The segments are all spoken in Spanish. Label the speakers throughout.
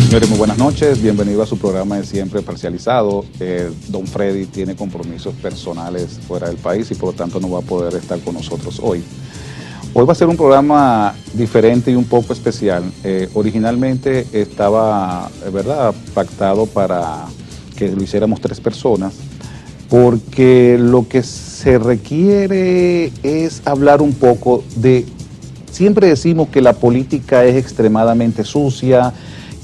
Speaker 1: Señores, muy buenas noches, bienvenido a su programa de Siempre Parcializado. Don Freddy tiene compromisos personales fuera del país y por lo tanto no va a poder estar con nosotros hoy. Hoy va a ser un programa diferente y un poco especial. Originalmente estaba, ¿verdad?, pactado para que lo hiciéramos 3 personas, porque lo que se requiere es hablar un poco de... Siempre decimos que la política es extremadamente sucia,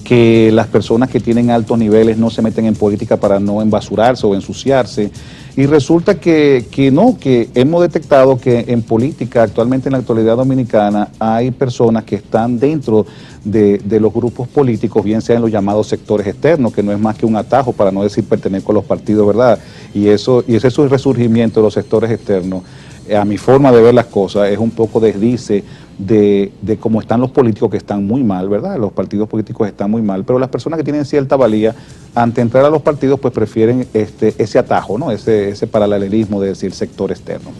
Speaker 1: que las personas que tienen altos niveles no se meten en política para no embasurarse o ensuciarse. Y resulta que hemos detectado que en política, actualmente en la actualidad dominicana, hay personas que están dentro de los grupos políticos, bien sean los llamados sectores externos, que no es más que un atajo para no decir pertenecer con los partidos, ¿verdad? Y ese es el resurgimiento de los sectores externos. A mi forma de ver las cosas es un poco desdice de cómo están los políticos, que están muy mal, ¿verdad? Los partidos políticos están muy mal, pero las personas que tienen cierta valía, ante entrar a los partidos, pues prefieren ese atajo, ¿no? Ese paralelismo de decir sector externo.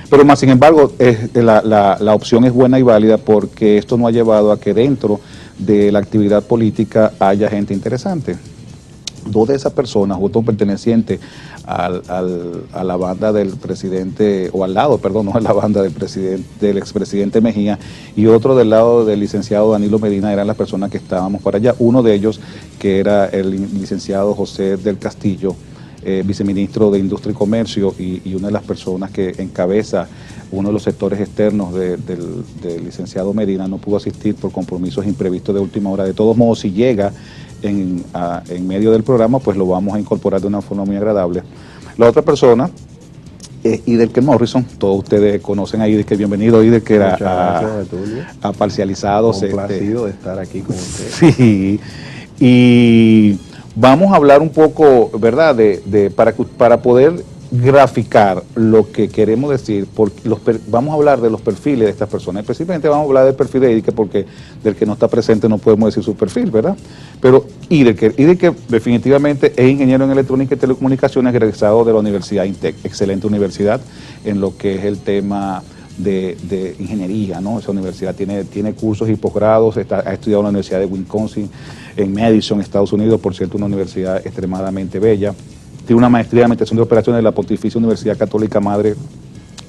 Speaker 1: Pero más sin embargo, la opción es buena y válida, porque esto nos ha llevado a que dentro de la actividad política haya gente interesante. 2 de esas personas, justo pertenecientes a la banda del presidente, o al lado, perdón, no a la banda del expresidente Mejía, y otro del lado del licenciado Danilo Medina, eran las personas que estábamos para allá. Uno de ellos, que era el licenciado José del Castillo, viceministro de Industria y Comercio, y una de las personas que encabeza uno de los sectores externos del licenciado Medina, no pudo asistir por compromisos imprevistos de última hora. De todos modos, si llega en medio del programa, pues lo vamos a incorporar de una forma muy agradable. La otra persona es Idelker Morrison. Todos ustedes conocen a Idelker. Bienvenido, Idelker, a Parcializados.
Speaker 2: Complacido de estar aquí con usted.
Speaker 1: Sí, y vamos a hablar un poco, ¿verdad?, para poder graficar lo que queremos decir, porque vamos a hablar de los perfiles de estas personas. Específicamente vamos a hablar del perfil de Idelker, porque del que no está presente no podemos decir su perfil, ¿verdad? Pero Idelker definitivamente es ingeniero en electrónica y telecomunicaciones, egresado de la Universidad INTEC, excelente universidad en lo que es el tema de ingeniería, ¿no? Esa universidad tiene cursos y posgrados, ha estudiado en la Universidad de Wisconsin, en Madison, Estados Unidos, por cierto, una universidad extremadamente bella. Tiene una maestría en Administración de Operaciones de la Pontificia Universidad Católica Madre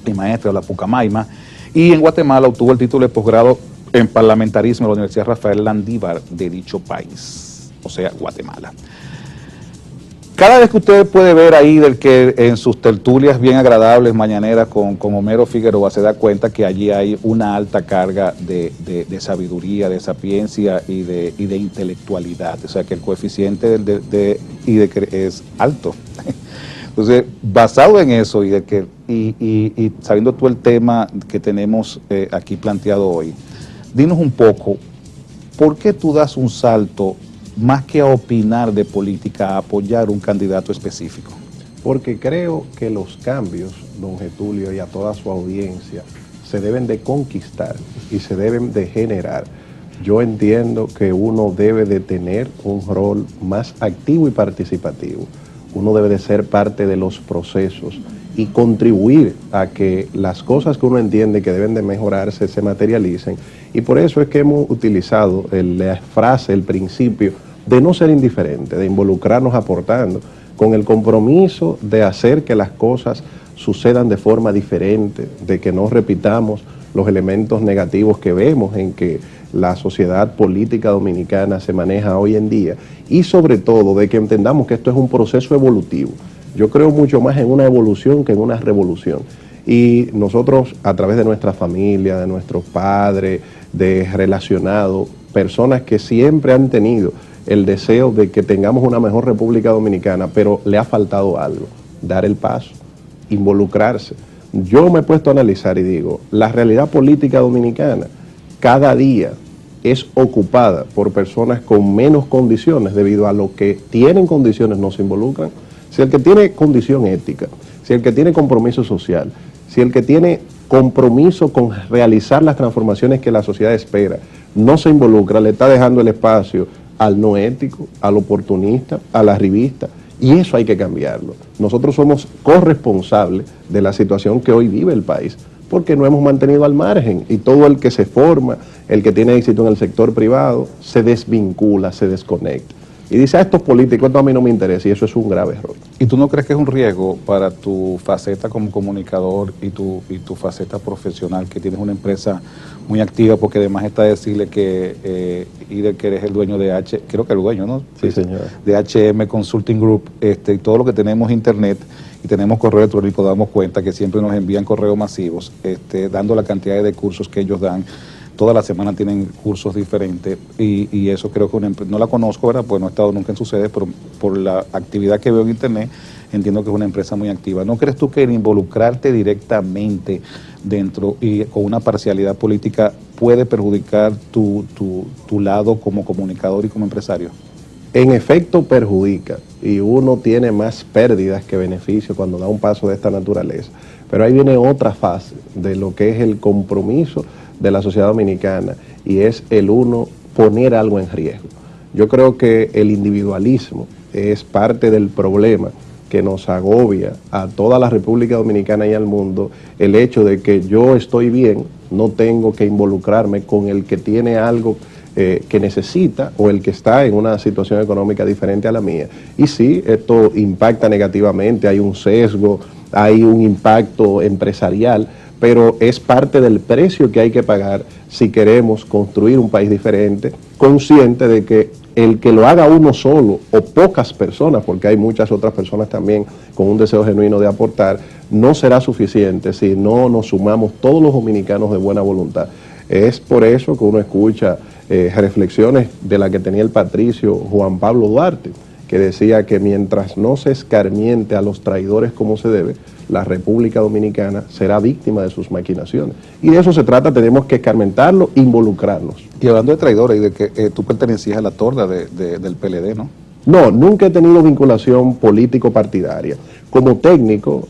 Speaker 1: y Maestra de la Pucamaima, y en Guatemala obtuvo el título de posgrado en Parlamentarismo de la Universidad Rafael Landívar de dicho país, o sea, Guatemala. Cada vez que usted puede ver ahí del que en sus tertulias bien agradables mañaneras con Homero Figueroa, se da cuenta que allí hay una alta carga de sabiduría, de sapiencia y de intelectualidad. O sea que el coeficiente de Idelker es alto. Entonces, basado en eso, Idelker, y sabiendo tú el tema que tenemos aquí planteado hoy, dinos un poco, ¿por qué tú das un salto más que a opinar de política, a apoyar un candidato específico?
Speaker 2: Porque creo que los cambios, don Getulio, y a toda su audiencia, se deben de conquistar y se deben de generar. Yo entiendo que uno debe de tener un rol más activo y participativo. Uno debe de ser parte de los procesos y contribuir a que las cosas que uno entiende que deben de mejorarse se materialicen. Y por eso es que hemos utilizado la frase, el principio de no ser indiferente, de involucrarnos aportando, con el compromiso de hacer que las cosas sucedan de forma diferente, de que no repitamos los elementos negativos que vemos en que la sociedad política dominicana se maneja hoy en día, y sobre todo de que entendamos que esto es un proceso evolutivo. Yo creo mucho más en una evolución que en una revolución. Y nosotros, a través de nuestra familia, de nuestros padres, de relacionados, personas que siempre han tenido el deseo de que tengamos una mejor República Dominicana, pero le ha faltado algo: dar el paso, involucrarse. Yo me he puesto a analizar y digo, la realidad política dominicana cada día es ocupada por personas con menos condiciones, debido a lo que tienen condiciones no se involucran. Si el que tiene condición ética, si el que tiene compromiso social, si el que tiene compromiso con realizar las transformaciones que la sociedad espera, no se involucra, le está dejando el espacio al no ético, al oportunista, al arribista, y eso hay que cambiarlo. Nosotros somos corresponsables de la situación que hoy vive el país. porque no hemos mantenido al margen, y todo el que se forma, el que tiene éxito en el sector privado, se desvincula, se desconecta. Y dice, estos políticos, esto a mí no me interesa, y eso es un grave error.
Speaker 1: ¿Y tú no crees que es un riesgo para tu faceta como comunicador y tu faceta profesional, que tienes una empresa muy activa, porque además está decirle que Ider, que eres el dueño de creo que el dueño, ¿no?
Speaker 2: Sí, señor.
Speaker 1: De HM Consulting Group, y todo lo que tenemos internet y tenemos correo electrónico, damos cuenta que siempre nos envían correos masivos, dando la cantidad de cursos que ellos dan. Toda la semana tienen cursos diferentes y eso creo que no la conozco, ¿verdad? Pues no he estado nunca en su sede, pero por la actividad que veo en internet entiendo que es una empresa muy activa. ¿No crees tú que el involucrarte directamente dentro y con una parcialidad política puede perjudicar tu lado como comunicador y como empresario?
Speaker 2: En efecto perjudica, y uno tiene más pérdidas que beneficios cuando da un paso de esta naturaleza. Pero ahí viene otra fase de lo que es el compromiso de la sociedad dominicana, y es el uno poner algo en riesgo. Yo creo que el individualismo es parte del problema que nos agobia a toda la República Dominicana y al mundo, el hecho de que yo estoy bien, no tengo que involucrarme con el que tiene algo que necesita, o el que está en una situación económica diferente a la mía. Y sí, esto impacta negativamente, hay un sesgo, hay un impacto empresarial, pero es parte del precio que hay que pagar si queremos construir un país diferente, consciente de que el que lo haga uno solo o pocas personas, porque hay muchas otras personas también con un deseo genuino de aportar, no será suficiente si no nos sumamos todos los dominicanos de buena voluntad. Es por eso que uno escucha reflexiones de la que tenía el patricio Juan Pablo Duarte, que decía que mientras no se escarmiente a los traidores como se debe, la República Dominicana será víctima de sus maquinaciones. Y de eso se trata, tenemos que escarmentarlo, involucrarnos.
Speaker 1: Y hablando de traidores, y de que tú pertenecías a la torda del PLD, ¿no?
Speaker 2: No, nunca he tenido vinculación político-partidaria. Como técnico,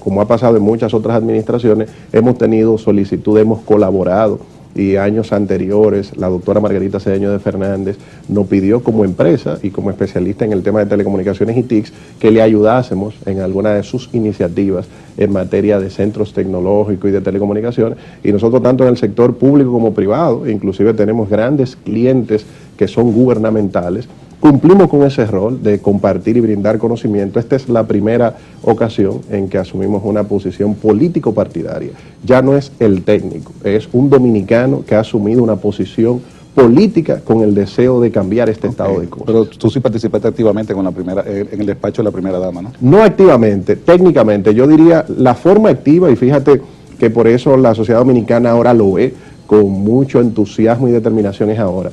Speaker 2: como ha pasado en muchas otras administraciones, hemos tenido solicitud, hemos colaborado, y años anteriores la doctora Margarita Cedeño de Fernández nos pidió como empresa y como especialista en el tema de telecomunicaciones y TICs que le ayudásemos en alguna de sus iniciativas en materia de centros tecnológicos y de telecomunicaciones, y nosotros tanto en el sector público como privado, inclusive tenemos grandes clientes que son gubernamentales, cumplimos con ese rol de compartir y brindar conocimiento. Esta es la primera ocasión en que asumimos una posición político-partidaria. Ya no es el técnico, es un dominicano que ha asumido una posición política con el deseo de cambiar este estado de cosas.
Speaker 1: Pero tú sí participaste activamente con en el despacho de la primera dama, ¿no?
Speaker 2: No activamente, técnicamente. Yo diría la forma activa, y fíjate que por eso la sociedad dominicana ahora lo ve con mucho entusiasmo y determinación es ahora.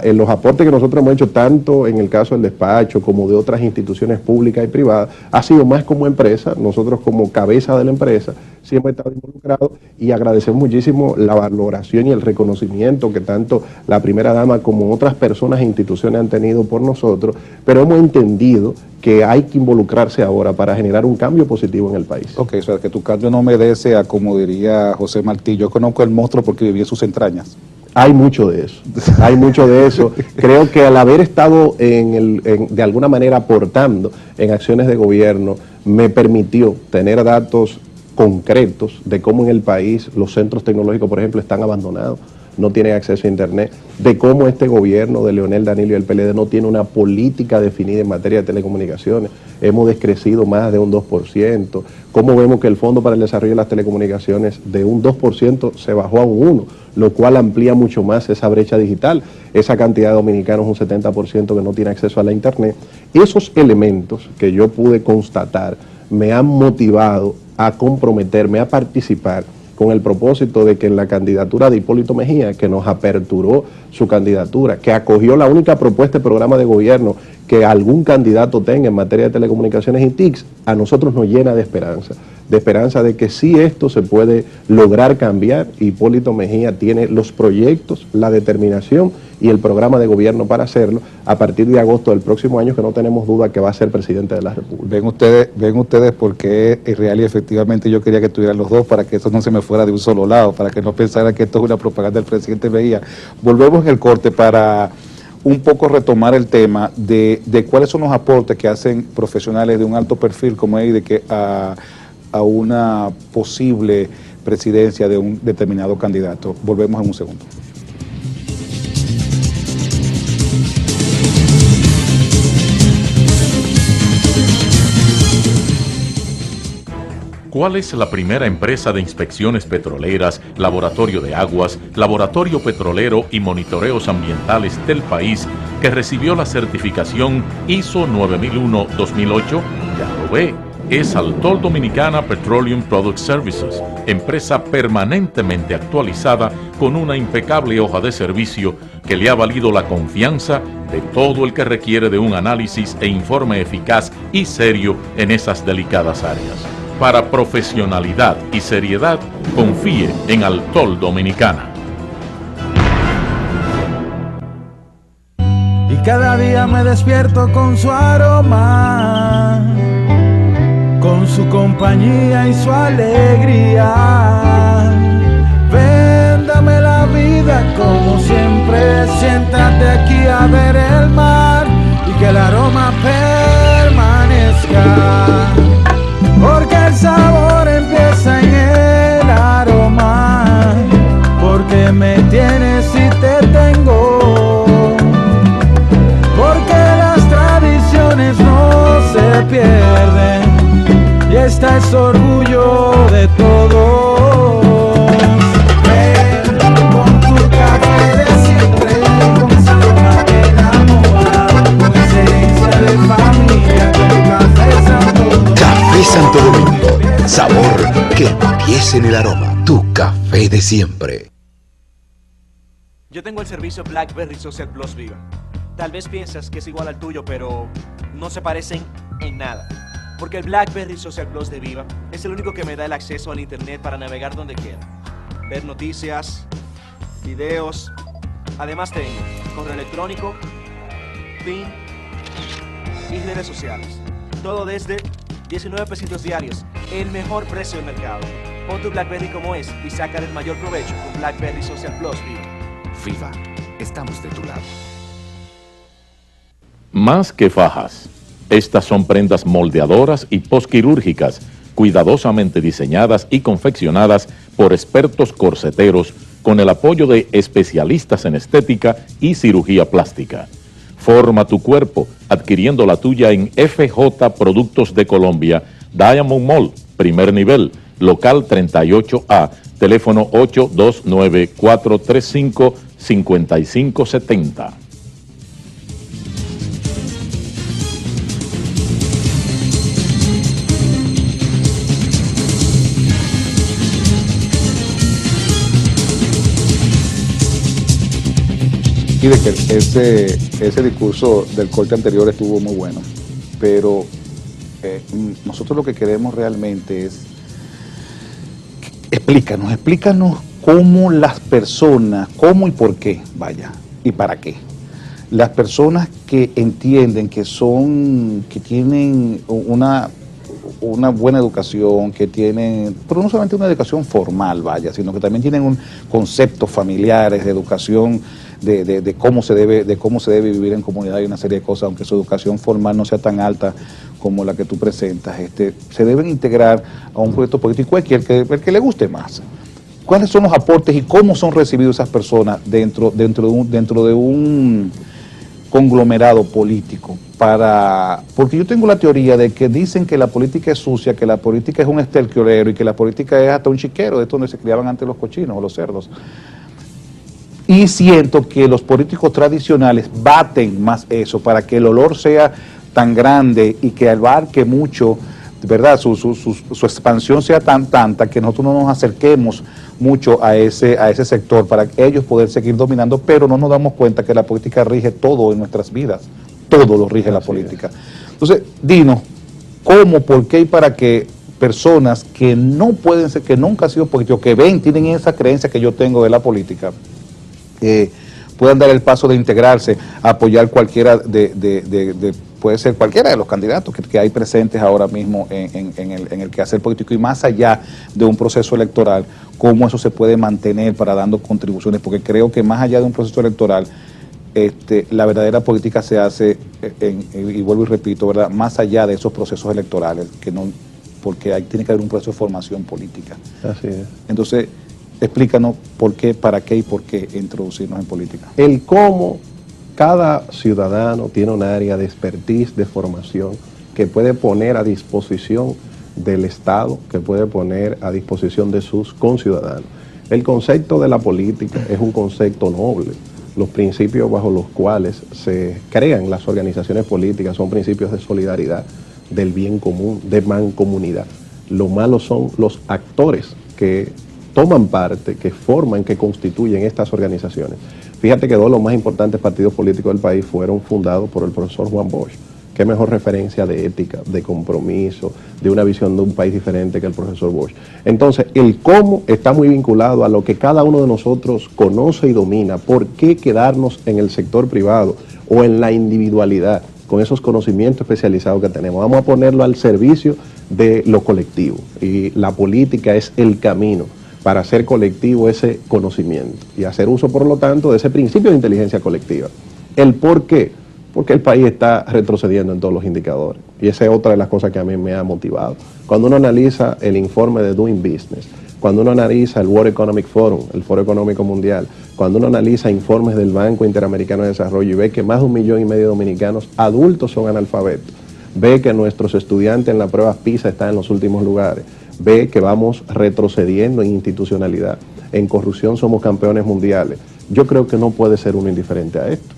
Speaker 2: En los aportes que nosotros hemos hecho, tanto en el caso del despacho como de otras instituciones públicas y privadas, ha sido más como empresa. Nosotros como cabeza de la empresa sí hemos estado involucrados, y agradecemos muchísimo la valoración y el reconocimiento que tanto la primera dama como otras personas e instituciones han tenido por nosotros, pero hemos entendido que hay que involucrarse ahora para generar un cambio positivo en el país.
Speaker 1: Ok, o sea, que tu cambio no obedece a, como diría José Martí, yo conozco el monstruo porque viví en sus entrañas.
Speaker 2: Hay mucho de eso, hay mucho de eso. Creo que al haber estado de alguna manera aportando en acciones de gobierno, me permitió tener datos concretos de cómo en el país los centros tecnológicos, por ejemplo, están abandonados, no tienen acceso a internet, de cómo este gobierno de Leonel Danilo y el PLD no tiene una política definida en materia de telecomunicaciones. Hemos descrecido más de un 2%, cómo vemos que el Fondo para el Desarrollo de las Telecomunicaciones de un 2% se bajó a un 1%, lo cual amplía mucho más esa brecha digital, esa cantidad de dominicanos, un 70% que no tiene acceso a la internet. Esos elementos que yo pude constatar me han motivado a comprometerme, a participar, con el propósito de que en la candidatura de Hipólito Mejía, que nos aperturó su candidatura, que acogió la única propuesta de programa de gobierno que algún candidato tenga en materia de telecomunicaciones y TICs, a nosotros nos llena de esperanza de que sí esto se puede lograr cambiar. Hipólito Mejía tiene los proyectos, la determinación y el programa de gobierno para hacerlo a partir de agosto del próximo año, que no tenemos duda que va a ser presidente de la República.
Speaker 1: Ven ustedes por qué es real, y efectivamente yo quería que estuvieran los dos para que eso no se me fuera de un solo lado, para que no pensaran que esto es una propaganda del presidente Mejía. Volvemos en el corte para un poco retomar el tema de cuáles son los aportes que hacen profesionales de un alto perfil como EIDE a una posible presidencia de un determinado candidato. Volvemos en un segundo.
Speaker 3: ¿Cuál es la primera empresa de inspecciones petroleras, laboratorio de aguas, laboratorio petrolero y monitoreos ambientales del país que recibió la certificación ISO 9001-2008? Ya lo ve, es Altol Dominicana Petroleum Product Services, empresa permanentemente actualizada con una impecable hoja de servicio que le ha valido la confianza de todo el que requiere de un análisis e informe eficaz y serio en esas delicadas áreas. Para profesionalidad y seriedad, confíe en Altol Dominicana.
Speaker 4: Y cada día me despierto con su aroma, con su compañía y su alegría. Véndame la vida como siempre, siéntate aquí a ver el mar y que el aroma permanezca. Porque el sabor empieza en el aroma, porque me tienes y te tengo, porque las tradiciones no se pierden y esta es orgullo de todos. Ven con tu café de siempre, con esa forma que enamora, con esencia de familia, con café Santo Domingo.
Speaker 5: Café Santo Domingo, sabor que empieza en el aroma. Tu café de siempre.
Speaker 6: Yo tengo el servicio BlackBerry Social Plus Viva. Tal vez piensas que es igual al tuyo, pero no se parecen en nada. Porque el BlackBerry Social Plus de Viva es el único que me da el acceso al internet para navegar donde quiera. Ver noticias, videos. Además tengo correo electrónico, PIN y redes sociales. Todo desde 19 pesitos diarios, el mejor precio del mercado. Pon tu BlackBerry como es y saca el mayor provecho con BlackBerry Social Plus Viva.
Speaker 5: Viva, estamos de tu lado.
Speaker 3: Más que fajas, estas son prendas moldeadoras y posquirúrgicas, cuidadosamente diseñadas y confeccionadas por expertos corseteros con el apoyo de especialistas en estética y cirugía plástica. Forma tu cuerpo adquiriendo la tuya en FJ Productos de Colombia, Diamond Mall, primer nivel, local 38A, teléfono 829-435-5570.
Speaker 1: Y de que ese discurso del corte anterior estuvo muy bueno, pero nosotros lo que queremos realmente es explícanos cómo las personas, cómo y por qué, vaya, y para qué. Las personas que entienden que tienen una buena educación, que tienen, pero no solamente una educación formal, vaya, sino que también tienen un conceptos familiares de educación, de cómo se debe vivir en comunidad y una serie de cosas, aunque su educación formal no sea tan alta como la que tú presentas, se deben integrar a un proyecto político el que le guste más. ¿Cuáles son los aportes y cómo son recibidos esas personas dentro de un conglomerado político? Porque yo tengo la teoría de que dicen que la política es sucia, que la política es un estelquiolero y que la política es hasta un chiquero, de esto donde se criaban antes los cochinos o los cerdos. Y siento que los políticos tradicionales baten más eso para que el olor sea tan grande y que abarque mucho, ¿verdad? Su expansión sea tan tanta que nosotros no nos acerquemos mucho a ese sector para ellos poder seguir dominando, pero no nos damos cuenta que la política rige todo en nuestras vidas, todo lo rige la política. Entonces, dinos, ¿cómo, por qué y para qué personas que no pueden ser, que nunca han sido políticos, que tienen esa creencia que yo tengo de la política, puedan dar el paso de integrarse, a apoyar cualquiera puede ser cualquiera de los candidatos que hay presentes ahora mismo en el quehacer político, y más allá de un proceso electoral, cómo eso se puede mantener para dando contribuciones, porque creo que más allá de un proceso electoral, la verdadera política se hace, y vuelvo y repito, ¿verdad?, más allá de esos procesos electorales, que no porque tiene que haber un proceso de formación política.
Speaker 2: Así es.
Speaker 1: Entonces, explícanos por qué, para qué y por qué introducirnos en política.
Speaker 2: El cómo cada ciudadano tiene un área de expertise, de formación, que puede poner a disposición del Estado, que puede poner a disposición de sus conciudadanos. El concepto de la política es un concepto noble. Los principios bajo los cuales se crean las organizaciones políticas son principios de solidaridad, del bien común, de mancomunidad. Lo malo son los actores que toman parte, que forman, que constituyen estas organizaciones. Fíjate que dos de los más importantes partidos políticos del país fueron fundados por el profesor Juan Bosch. Qué mejor referencia de ética, de compromiso, de una visión de un país diferente que el profesor Bosch. Entonces, el cómo está muy vinculado a lo que cada uno de nosotros conoce y domina. ¿Por qué quedarnos en el sector privado o en la individualidad con esos conocimientos especializados que tenemos? Vamos a ponerlo al servicio de lo colectivo. Y la política es el camino para hacer colectivo ese conocimiento y hacer uso, por lo tanto, de ese principio de inteligencia colectiva. ¿El por qué? Porque el país está retrocediendo en todos los indicadores. Y esa es otra de las cosas que a mí me ha motivado. Cuando uno analiza el informe de Doing Business, cuando uno analiza el World Economic Forum, el Foro Económico Mundial, cuando uno analiza informes del Banco Interamericano de Desarrollo y ve que más de 1,5 millones de dominicanos adultos son analfabetos, ve que nuestros estudiantes en la prueba PISA están en los últimos lugares, ve que vamos retrocediendo en institucionalidad, en corrupción somos campeones mundiales. Yo creo que no puede ser uno indiferente a esto.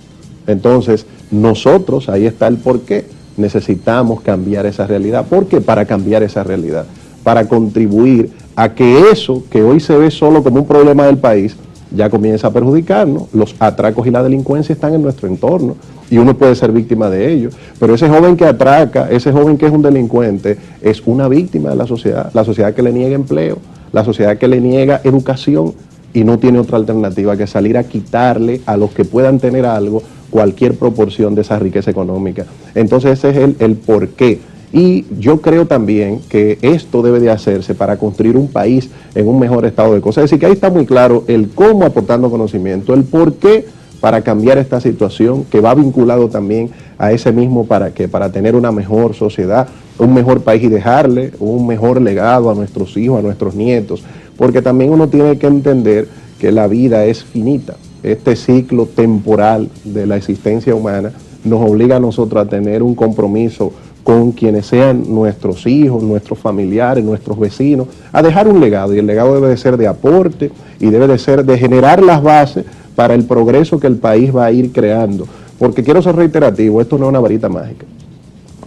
Speaker 2: Entonces, nosotros, ahí está el por qué, necesitamos cambiar esa realidad. ¿Por qué? Para cambiar esa realidad, para contribuir a que eso que hoy se ve solo como un problema del país, ya comienza a perjudicarnos. Los atracos y la delincuencia están en nuestro entorno y uno puede ser víctima de ello, pero ese joven que atraca, ese joven que es un delincuente, es una víctima de la sociedad que le niega empleo, la sociedad que le niega educación y no tiene otra alternativa que salir a quitarle a los que puedan tener algo cualquier proporción de esa riqueza económica. Entonces ese es el por qué. Y yo creo también que esto debe de hacerse para construir un país en un mejor estado de cosas. Es decir, que ahí está muy claro el cómo aportando conocimiento, el por qué para cambiar esta situación, que va vinculado también a ese mismo para qué, para tener una mejor sociedad, un mejor país y dejarle un mejor legado a nuestros hijos, a nuestros nietos, porque también uno tiene que entender que la vida es finita. Este ciclo temporal de la existencia humana nos obliga a nosotros a tener un compromiso con quienes sean nuestros hijos, nuestros familiares, nuestros vecinos, a dejar un legado, y el legado debe de ser de aporte y debe de ser de generar las bases para el progreso que el país va a ir creando. Porque quiero ser reiterativo, esto no es una varita mágica.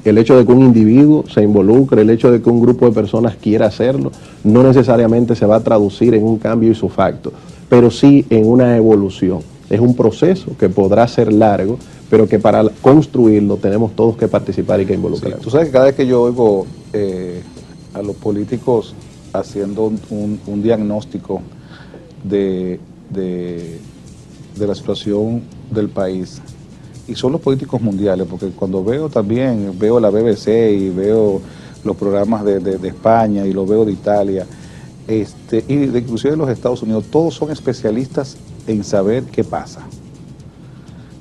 Speaker 2: El hecho de que un individuo se involucre, el hecho de que un grupo de personas quiera hacerlo, no necesariamente se va a traducir en un cambio isofacto, pero sí en una evolución. Es un proceso que podrá ser largo, pero que para construirlo tenemos todos que participar y que involucrar.
Speaker 1: Sí, tú sabes que cada vez que yo oigo a los políticos haciendo un diagnóstico de la situación del país, y son los políticos mundiales, porque cuando veo la BBC y veo los programas de España y lo veo de Italia, inclusive de los Estados Unidos, todos son especialistas en saber qué pasa,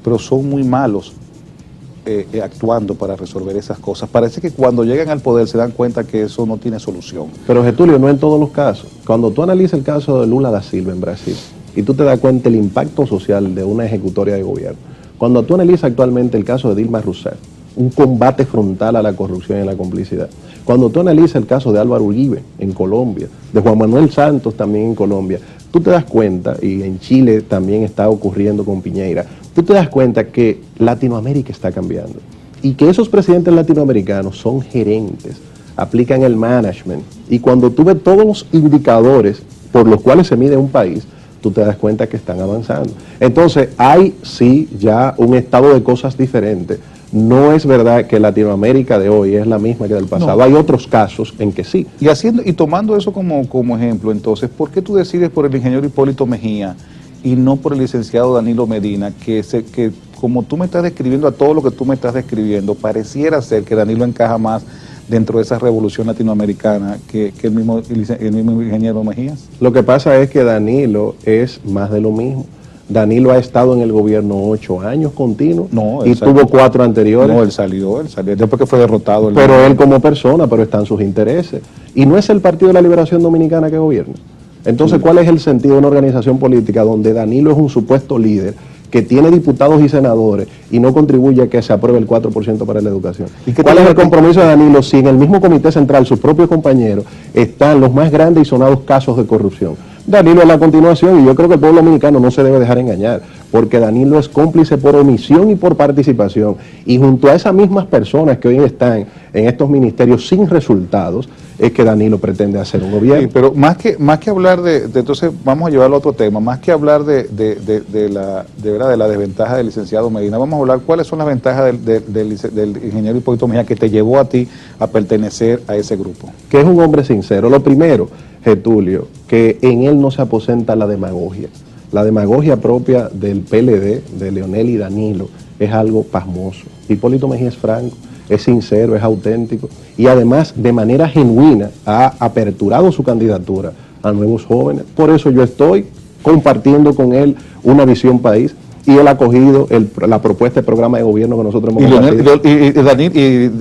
Speaker 1: pero son muy malos actuando para resolver esas cosas. Parece que cuando llegan al poder se dan cuenta que eso no tiene solución.
Speaker 2: Pero Getulio, no en todos los casos. Cuando tú analizas el caso de Lula da Silva en Brasil y tú te das cuenta del impacto social de una ejecutoria de gobierno, cuando tú analizas actualmente el caso de Dilma Rousseff, un combate frontal a la corrupción y a la complicidad, cuando tú analizas el caso de Álvaro Uribe en Colombia, de Juan Manuel Santos también en Colombia, tú te das cuenta, y en Chile también está ocurriendo con Piñera, tú te das cuenta que Latinoamérica está cambiando y que esos presidentes latinoamericanos son gerentes, aplican el management, y cuando tú ves todos los indicadores por los cuales se mide un país, tú te das cuenta que están avanzando. Entonces hay sí ya un estado de cosas diferente. No es verdad que Latinoamérica de hoy es la misma que del pasado. No. Hay otros casos en que sí.
Speaker 1: Y tomando eso como ejemplo, entonces, ¿por qué tú decides por el ingeniero Hipólito Mejía y no por el licenciado Danilo Medina, que como tú me estás describiendo a todo lo que tú me estás describiendo, pareciera ser que Danilo encaja más dentro de esa revolución latinoamericana que el mismo ingeniero Mejías?
Speaker 2: Lo que pasa es que Danilo es más de lo mismo. Danilo ha estado en el gobierno 8 años continuos
Speaker 1: No,
Speaker 2: y tuvo 4 anteriores.
Speaker 1: No, él salió después que fue derrotado.
Speaker 2: Pero él como persona, pero están sus intereses. Y no es el Partido de la Liberación Dominicana que gobierna. Entonces, ¿cuál es el sentido de una organización política donde Danilo es un supuesto líder que tiene diputados y senadores y no contribuye a que se apruebe el 4% para la educación? ¿Cuál es el compromiso de Danilo si en el mismo comité central sus propios compañeros están los más grandes y sonados casos de corrupción? Danilo es la continuación y yo creo que el pueblo dominicano no se debe dejar engañar, porque Danilo es cómplice por omisión y por participación, y junto a esas mismas personas que hoy están en estos ministerios sin resultados, es que Danilo pretende hacer un gobierno.
Speaker 1: Sí, pero más que hablar entonces vamos a llevarlo a otro tema, más que hablar de la desventaja del licenciado Medina, vamos a hablar cuáles son las ventajas del ingeniero Hipólito Mejía que te llevó a ti a pertenecer a ese grupo.
Speaker 2: Que es un hombre sincero. Lo primero, Getulio, que en él no se aposenta la demagogia. La demagogia propia del PLD, de Leonel y Danilo, es algo pasmoso. Hipólito Mejía es franco, es sincero, es auténtico y además de manera genuina ha aperturado su candidatura a nuevos jóvenes. Por eso yo estoy compartiendo con él una visión país y él ha cogido la propuesta de programa de gobierno que nosotros hemos compartido.
Speaker 1: Y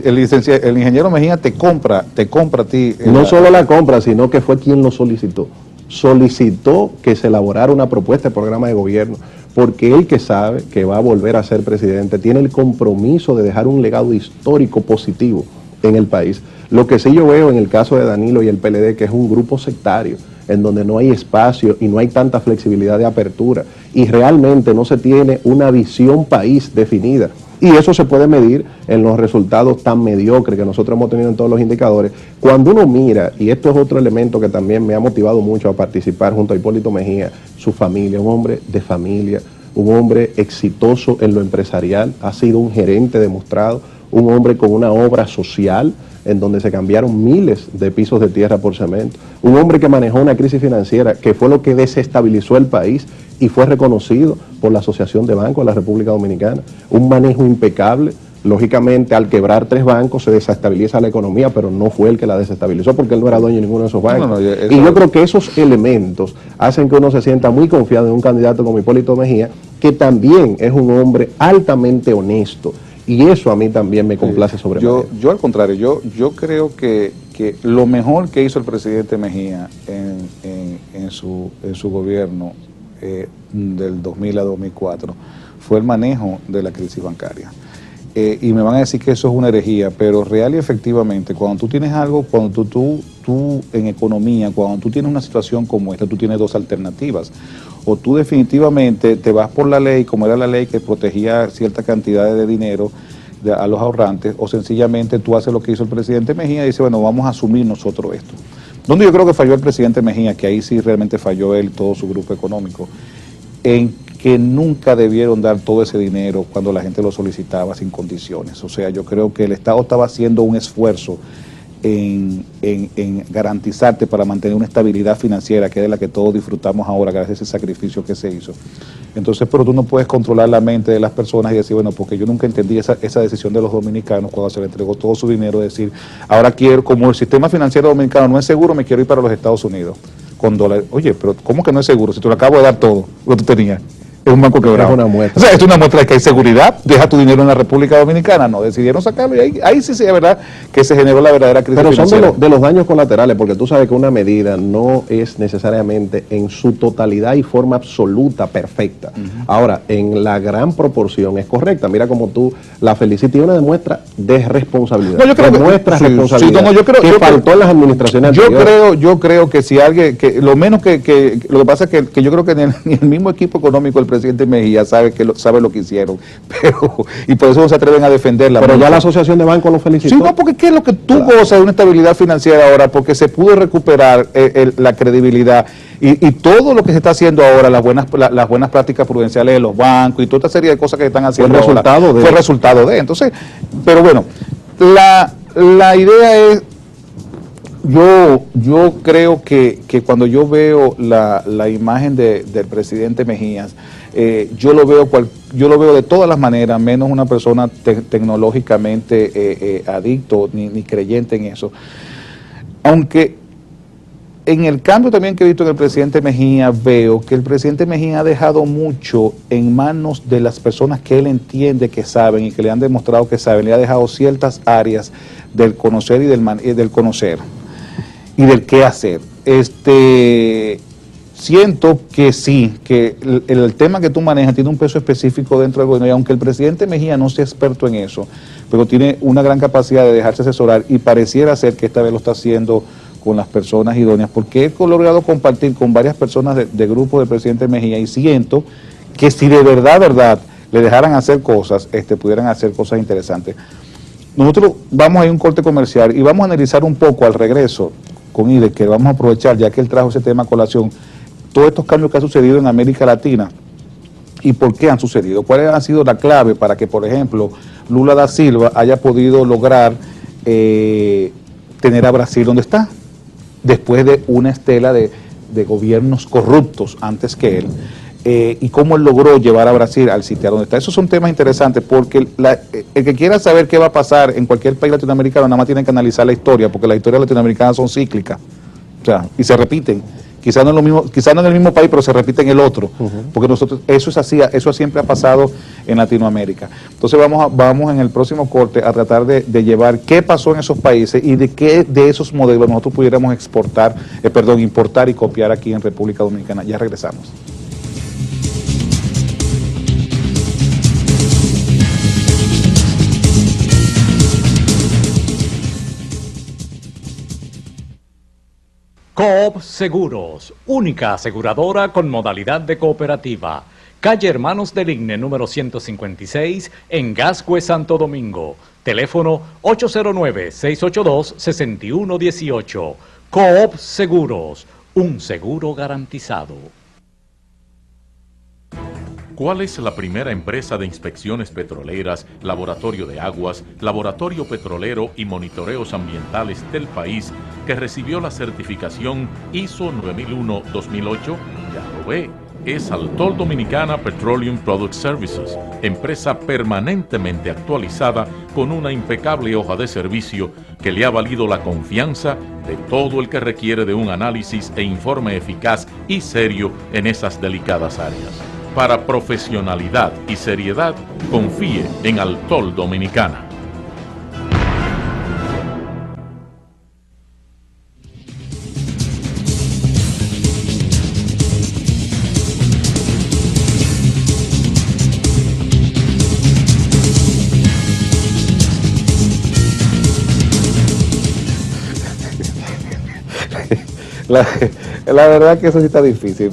Speaker 1: el ingeniero Mejía te compra a ti.
Speaker 2: No solo la compra, sino que fue quien lo solicitó. Solicitó que se elaborara una propuesta de programa de gobierno, porque él, que sabe que va a volver a ser presidente, tiene el compromiso de dejar un legado histórico positivo en el país. Lo que sí yo veo en el caso de Danilo y el PLD, que es un grupo sectario, en donde no hay espacio y no hay tanta flexibilidad de apertura, y realmente no se tiene una visión país definida. Y eso se puede medir en los resultados tan mediocres que nosotros hemos tenido en todos los indicadores. Cuando uno mira, y esto es otro elemento que también me ha motivado mucho a participar junto a Hipólito Mejía, su familia, un hombre de familia, un hombre exitoso en lo empresarial, ha sido un gerente demostrado, un hombre con una obra social en donde se cambiaron miles de pisos de tierra por cemento, un hombre que manejó una crisis financiera que fue lo que desestabilizó el país y fue reconocido por la Asociación de Bancos de la República Dominicana, un manejo impecable. Lógicamente, al quebrar 3 bancos se desestabiliza la economía, pero no fue él que la desestabilizó porque él no era dueño de ninguno de esos bancos. Y yo creo que esos elementos hacen que uno se sienta muy confiado en un candidato como Hipólito Mejía, que también es un hombre altamente honesto. Y eso a mí también me complace sobremanera.
Speaker 1: Yo al contrario, yo creo que lo mejor que hizo el presidente Mejía en su gobierno del 2000 a 2004 fue el manejo de la crisis bancaria. Y me van a decir que eso es una herejía, pero real y efectivamente, cuando tú tienes algo, cuando tú en economía, cuando tú tienes una situación como esta, tú tienes 2 alternativas. O tú definitivamente te vas por la ley, como era la ley que protegía cierta cantidad de dinero a los ahorrantes, o sencillamente tú haces lo que hizo el presidente Mejía y dice, bueno, vamos a asumir nosotros esto. Donde yo creo que falló el presidente Mejía, que ahí sí realmente falló él y todo su grupo económico, en que nunca debieron dar todo ese dinero cuando la gente lo solicitaba sin condiciones. O sea, yo creo que el Estado estaba haciendo un esfuerzo en garantizarte para mantener una estabilidad financiera, que es de la que todos disfrutamos ahora gracias a ese sacrificio que se hizo. Entonces, pero tú no puedes controlar la mente de las personas y decir, bueno, porque yo nunca entendí esa decisión de los dominicanos cuando se le entregó todo su dinero, decir, ahora quiero, como el sistema financiero dominicano no es seguro, me quiero ir para los Estados Unidos con dólares. Oye, pero ¿cómo que no es seguro? Si tú le acabo de dar todo lo que tú tenías. Es un banco quebrado. Es una muestra. O sea, es una muestra de que hay seguridad, deja tu dinero en la República Dominicana. No, decidieron sacarlo y ahí sí es verdad que se generó la verdadera crisis financiera.
Speaker 2: Pero son de los daños colaterales, porque tú sabes que una medida no es necesariamente en su totalidad y forma absoluta perfecta. Ahora, en la gran proporción es correcta. Mira como tú la felicitas, y una demuestra de responsabilidad. No, yo creo demuestra responsabilidad. Sí, yo creo, faltó en las administraciones anteriores.
Speaker 1: Yo creo que si alguien, que lo menos que lo que pasa es que yo creo que ni el mismo equipo económico del presidente Mejía sabe lo que hicieron, pero y por eso no se atreven a defenderla.
Speaker 2: Pero ya la Asociación de Bancos lo felicitó.
Speaker 1: Sí, no, porque ¿qué es lo que tú gozas de una estabilidad financiera ahora? Porque se pudo recuperar la credibilidad y todo lo que se está haciendo ahora, las buenas prácticas prudenciales de los bancos y toda esta serie de cosas que están haciendo fue resultado de. Entonces, pero bueno, la idea es, yo creo que cuando yo veo la imagen del presidente Mejías, yo lo veo de todas las maneras, menos una persona tecnológicamente adicto ni creyente en eso. Aunque en el cambio también que he visto en el presidente Mejía, veo que el presidente Mejía ha dejado mucho en manos de las personas que él entiende que saben y que le han demostrado que saben. Le ha dejado ciertas áreas del conocer y del conocer y del qué hacer. Siento que sí, que el tema que tú manejas tiene un peso específico dentro del gobierno, y aunque el presidente Mejía no sea experto en eso, pero tiene una gran capacidad de dejarse asesorar, y pareciera ser que esta vez lo está haciendo con las personas idóneas, porque he logrado compartir con varias personas de grupo del presidente Mejía, y siento que si de verdad le dejaran hacer cosas, pudieran hacer cosas interesantes. Nosotros vamos a ir a un corte comercial y vamos a analizar un poco al regreso con IDE, que vamos a aprovechar, ya que él trajo ese tema a colación, todos estos cambios que han sucedido en América Latina y por qué han sucedido, cuál ha sido la clave para que, por ejemplo, Lula da Silva haya podido lograr tener a Brasil donde está, después de una estela de gobiernos corruptos antes que él, y cómo él logró llevar a Brasil al sitiar donde está. Esos son temas interesantes, porque el que quiera saber qué va a pasar en cualquier país latinoamericano, nada más tiene que analizar la historia, porque las historias latinoamericanas son cíclicas, o sea, y se repiten. Quizás no es lo mismo, quizás no en el mismo país, pero se repite en el otro, porque nosotros, eso es así, eso siempre ha pasado en Latinoamérica. Entonces vamos en el próximo corte a tratar de llevar qué pasó en esos países y de qué de esos modelos nosotros pudiéramos importar y copiar aquí en República Dominicana. Ya regresamos.
Speaker 7: Coop Seguros, única aseguradora con modalidad de cooperativa. Calle Hermanos del Igne, número 156, en Gascue, Santo Domingo. Teléfono 809-682-6118. Coop Seguros, un seguro garantizado.
Speaker 3: ¿Cuál es la primera empresa de inspecciones petroleras, laboratorio de aguas, laboratorio petrolero y monitoreos ambientales del país que recibió la certificación ISO 9001-2008? Ya lo ve, es Altol Dominicana Petroleum Product Services, empresa permanentemente actualizada con una impecable hoja de servicio que le ha valido la confianza de todo el que requiere de un análisis e informe eficaz y serio en esas delicadas áreas. Para profesionalidad y seriedad, confíe en Altol Dominicana.
Speaker 1: La verdad que eso sí está difícil.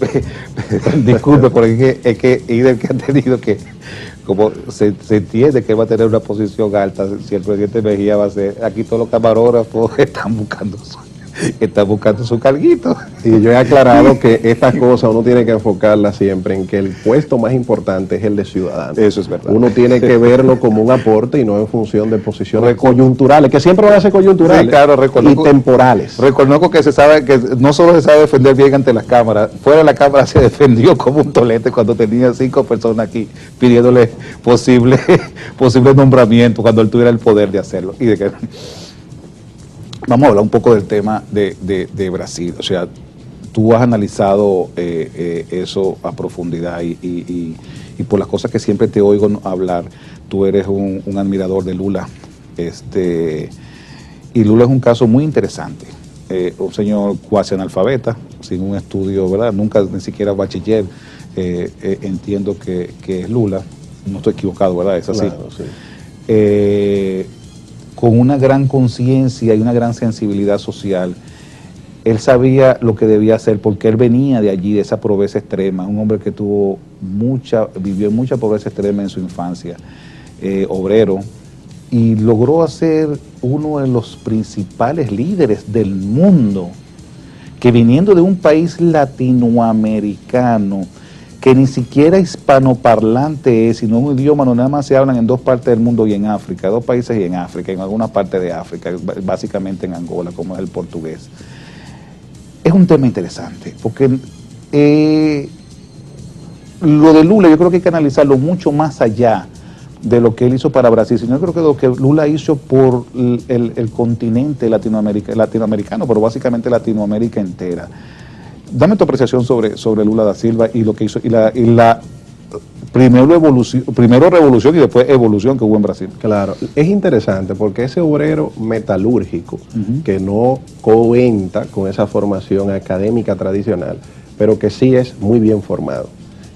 Speaker 1: Disculpe, porque es que Ider que ha tenido que, como se entiende que va a tener una posición alta, si el presidente Mejía va a ser, aquí todos los camarógrafos están buscando su carguito.
Speaker 2: Y yo he aclarado que estas cosas uno tiene que enfocarlas siempre en que el puesto más importante es el de ciudadano.
Speaker 1: Eso es verdad.
Speaker 2: Uno tiene que verlo como un aporte y no en función de posiciones coyunturales, que siempre van a ser coyunturales,
Speaker 1: sí, claro,
Speaker 2: y temporales.
Speaker 1: Reconozco que se sabe que no solo se sabe defender bien ante las cámaras, fuera de la cámara se defendió como un tolete cuando tenía 5 personas aquí pidiéndole posible nombramiento cuando él tuviera el poder de hacerlo. Y de que vamos a hablar un poco del tema de Brasil. O sea, tú has analizado eso a profundidad y por las cosas que siempre te oigo hablar, tú eres un admirador de Lula. Y Lula es un caso muy interesante. Un señor cuasi analfabeta, sin un estudio, ¿verdad? Nunca ni siquiera bachiller. Entiendo que es Lula. No estoy equivocado, ¿verdad? Es así.
Speaker 2: Claro, sí.
Speaker 1: Con una gran conciencia y una gran sensibilidad social. Él sabía lo que debía hacer porque él venía de allí, de esa pobreza extrema, un hombre que vivió mucha pobreza extrema en su infancia, obrero, y logró ser uno de los principales líderes del mundo, que viniendo de un país latinoamericano, que ni siquiera hispanoparlante es, sino un idioma donde nada más se hablan en 2 partes del mundo y en África, 2 países y en África, en alguna parte de África, básicamente en Angola, como es el portugués. Es un tema interesante, porque lo de Lula yo creo que hay que analizarlo mucho más allá, de lo que él hizo para Brasil, sino creo que lo que Lula hizo por el continente latinoamericano, pero básicamente Latinoamérica entera. Dame tu apreciación sobre Lula da Silva y lo que hizo, y la primero revolución y después evolución que hubo en Brasil.
Speaker 2: Claro, es interesante porque ese obrero metalúrgico que no cuenta con esa formación académica tradicional, pero que sí es muy bien formado.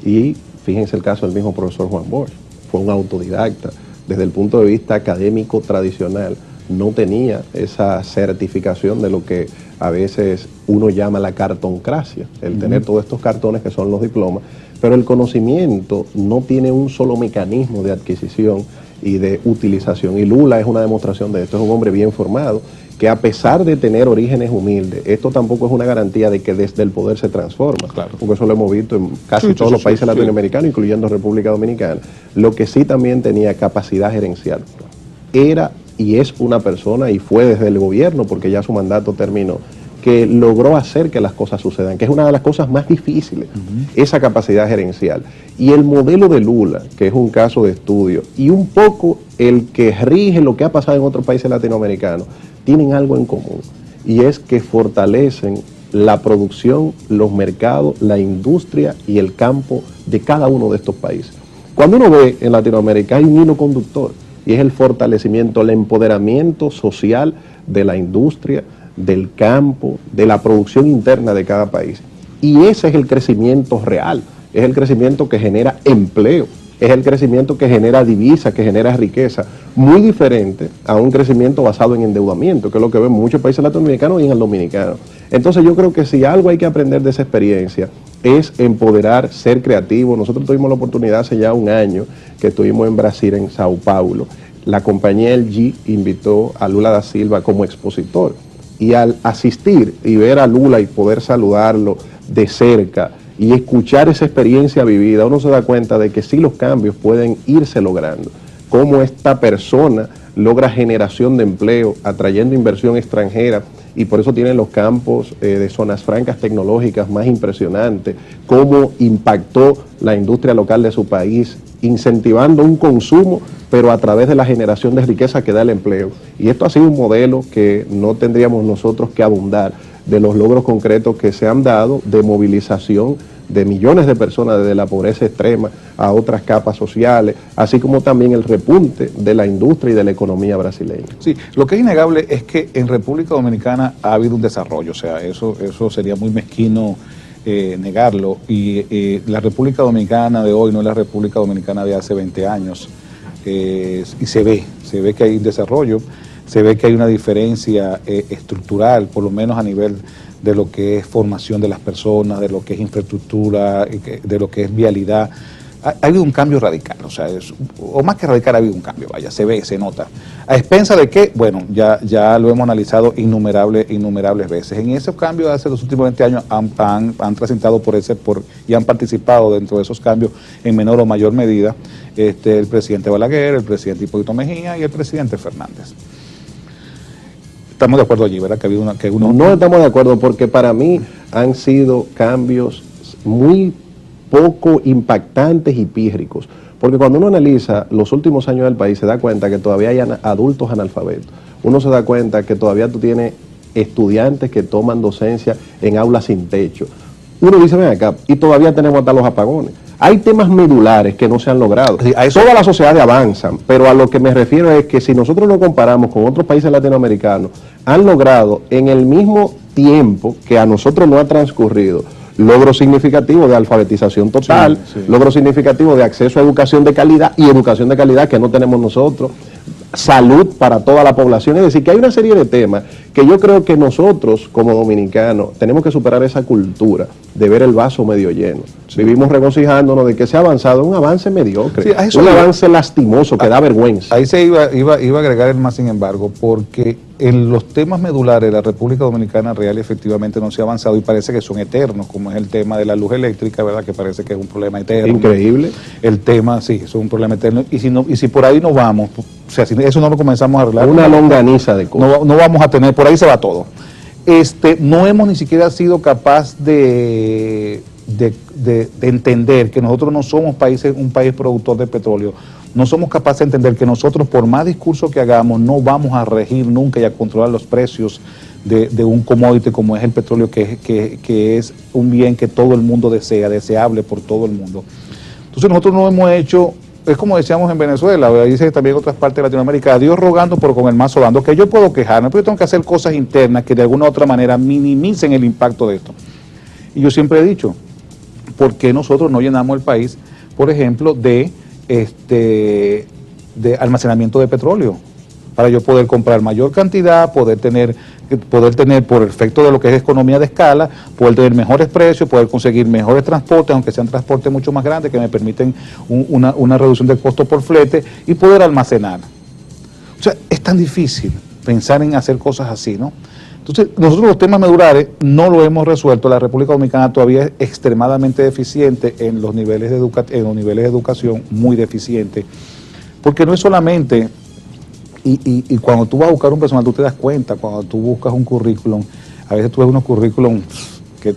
Speaker 2: Y fíjense el caso del mismo profesor Juan Bosch, fue un autodidacta. Desde el punto de vista académico tradicional, no tenía esa certificación de lo que a veces uno llama la cartoncracia, el tener todos estos cartones que son los diplomas, pero el conocimiento no tiene un solo mecanismo de adquisición y de utilización, y Lula es una demostración de esto. Es un hombre bien formado, que a pesar de tener orígenes humildes, esto tampoco es una garantía de que desde el poder se transforma, porque eso lo hemos visto en casi todos los países latinoamericanos, incluyendo República Dominicana. Lo que sí también tenía capacidad gerencial. Era y es una persona, y fue desde el gobierno, porque ya su mandato terminó, que logró hacer que las cosas sucedan, que es una de las cosas más difíciles, esa capacidad gerencial. Y el modelo de Lula, que es un caso de estudio, y un poco el que rige lo que ha pasado en otros países latinoamericanos, tienen algo en común, y es que fortalecen la producción, los mercados, la industria y el campo de cada uno de estos países. Cuando uno ve en Latinoamérica hay un hilo conductor, y es el fortalecimiento, el empoderamiento social de la industria, del campo, de la producción interna de cada país. Y ese es el crecimiento real, es el crecimiento que genera empleo, es el crecimiento que genera divisa, que genera riqueza, muy diferente a un crecimiento basado en endeudamiento, que es lo que ven muchos países latinoamericanos y en el dominicano. Entonces yo creo que si algo hay que aprender de esa experiencia es empoderar, ser creativo. Nosotros tuvimos la oportunidad hace ya un año que estuvimos en Brasil, en Sao Paulo. La compañía LG invitó a Lula da Silva como expositor. Y al asistir y ver a Lula y poder saludarlo de cerca y escuchar esa experiencia vivida, uno se da cuenta de que sí los cambios pueden irse logrando. Cómo esta persona logra generación de empleo, atrayendo inversión extranjera, y por eso tienen los campos de zonas francas tecnológicas más impresionantes, cómo impactó la industria local de su país, incentivando un consumo, pero a través de la generación de riqueza que da el empleo. Y esto ha sido un modelo que no tendríamos nosotros que abundar de los logros concretos que se han dado de movilización de millones de personas desde la pobreza extrema a otras capas sociales, así como también el repunte de la industria y de la economía brasileña.
Speaker 1: Sí, lo que es innegable es que en República Dominicana ha habido un desarrollo, o sea, eso sería muy mezquino negarlo, y la República Dominicana de hoy no es la República Dominicana de hace 20 años, y se ve que hay un desarrollo, se ve que hay una diferencia estructural, por lo menos a nivel de lo que es formación de las personas, de lo que es infraestructura, de lo que es vialidad. Ha habido un cambio radical, o sea, o más que radical, ha habido un cambio, vaya, se ve, se nota. ¿A expensa de qué? Bueno, ya lo hemos analizado innumerables veces. En esos cambios hace los últimos 20 años han transitado y han participado dentro de esos cambios en menor o mayor medida el presidente Balaguer, el presidente Hipólito Mejía y el presidente Fernández. Estamos de acuerdo allí, ¿verdad?
Speaker 2: No estamos de acuerdo, porque para mí han sido cambios muy poco impactantes y pírricos, porque cuando uno analiza los últimos años del país se da cuenta que todavía hay adultos analfabetos, uno se da cuenta que todavía tú tienes estudiantes que toman docencia en aulas sin techo, uno dice, ven acá, y todavía tenemos hasta los apagones. Hay temas medulares que no se han logrado. Sí, todas las sociedades avanzan, pero a lo que me refiero es que si nosotros lo comparamos con otros países latinoamericanos, han logrado en el mismo tiempo que a nosotros no ha transcurrido logros significativos de alfabetización total, logros significativos de acceso a educación de calidad y educación de calidad que no tenemos nosotros, salud para toda la población. Es decir, que hay una serie de temas que yo creo que nosotros como dominicanos tenemos que superar esa cultura de ver el vaso medio lleno. Vivimos regocijándonos de que se ha avanzado, un avance mediocre, un avance lastimoso que da vergüenza.
Speaker 1: Ahí se iba a agregar el más, sin embargo, porque en los temas medulares de la República Dominicana real efectivamente no se ha avanzado y parece que son eternos, como es el tema de la luz eléctrica, ¿verdad? Que parece que es un problema eterno.
Speaker 2: Increíble.
Speaker 1: El tema, sí, es un problema eterno. Y si por ahí nos vamos, o sea, si eso no lo comenzamos a arreglar,
Speaker 2: una longaniza de cosas.
Speaker 1: No vamos a tener, por ahí se va todo. No hemos ni siquiera sido capaz de entender que nosotros no somos un país productor de petróleo no somos capaces de entender que nosotros, por más discurso que hagamos, no vamos a regir nunca y a controlar los precios de un commodity como es el petróleo, que es un bien que todo el mundo desea, deseable por todo el mundo. Entonces nosotros no hemos hecho, es como decíamos en Venezuela, dice también en otras partes de Latinoamérica, a Dios rogando pero con el mazo dando, que yo puedo quejarme, pero yo tengo que hacer cosas internas que de alguna u otra manera minimicen el impacto de esto. Y yo siempre he dicho, ¿por qué nosotros no llenamos el país, por ejemplo, de almacenamiento de petróleo? Para yo poder comprar mayor cantidad, poder tener por efecto de lo que es economía de escala, poder tener mejores precios, poder conseguir mejores transportes, aunque sean transportes mucho más grandes que me permiten una reducción del costo por flete y poder almacenar. O sea, es tan difícil pensar en hacer cosas así, ¿no? Entonces, nosotros los temas medulares no lo hemos resuelto. La República Dominicana todavía es extremadamente deficiente en los niveles de educación, muy deficiente, porque no es solamente... Y cuando tú vas a buscar un personal, tú te das cuenta, cuando tú buscas un currículum, a veces tú ves unos currículum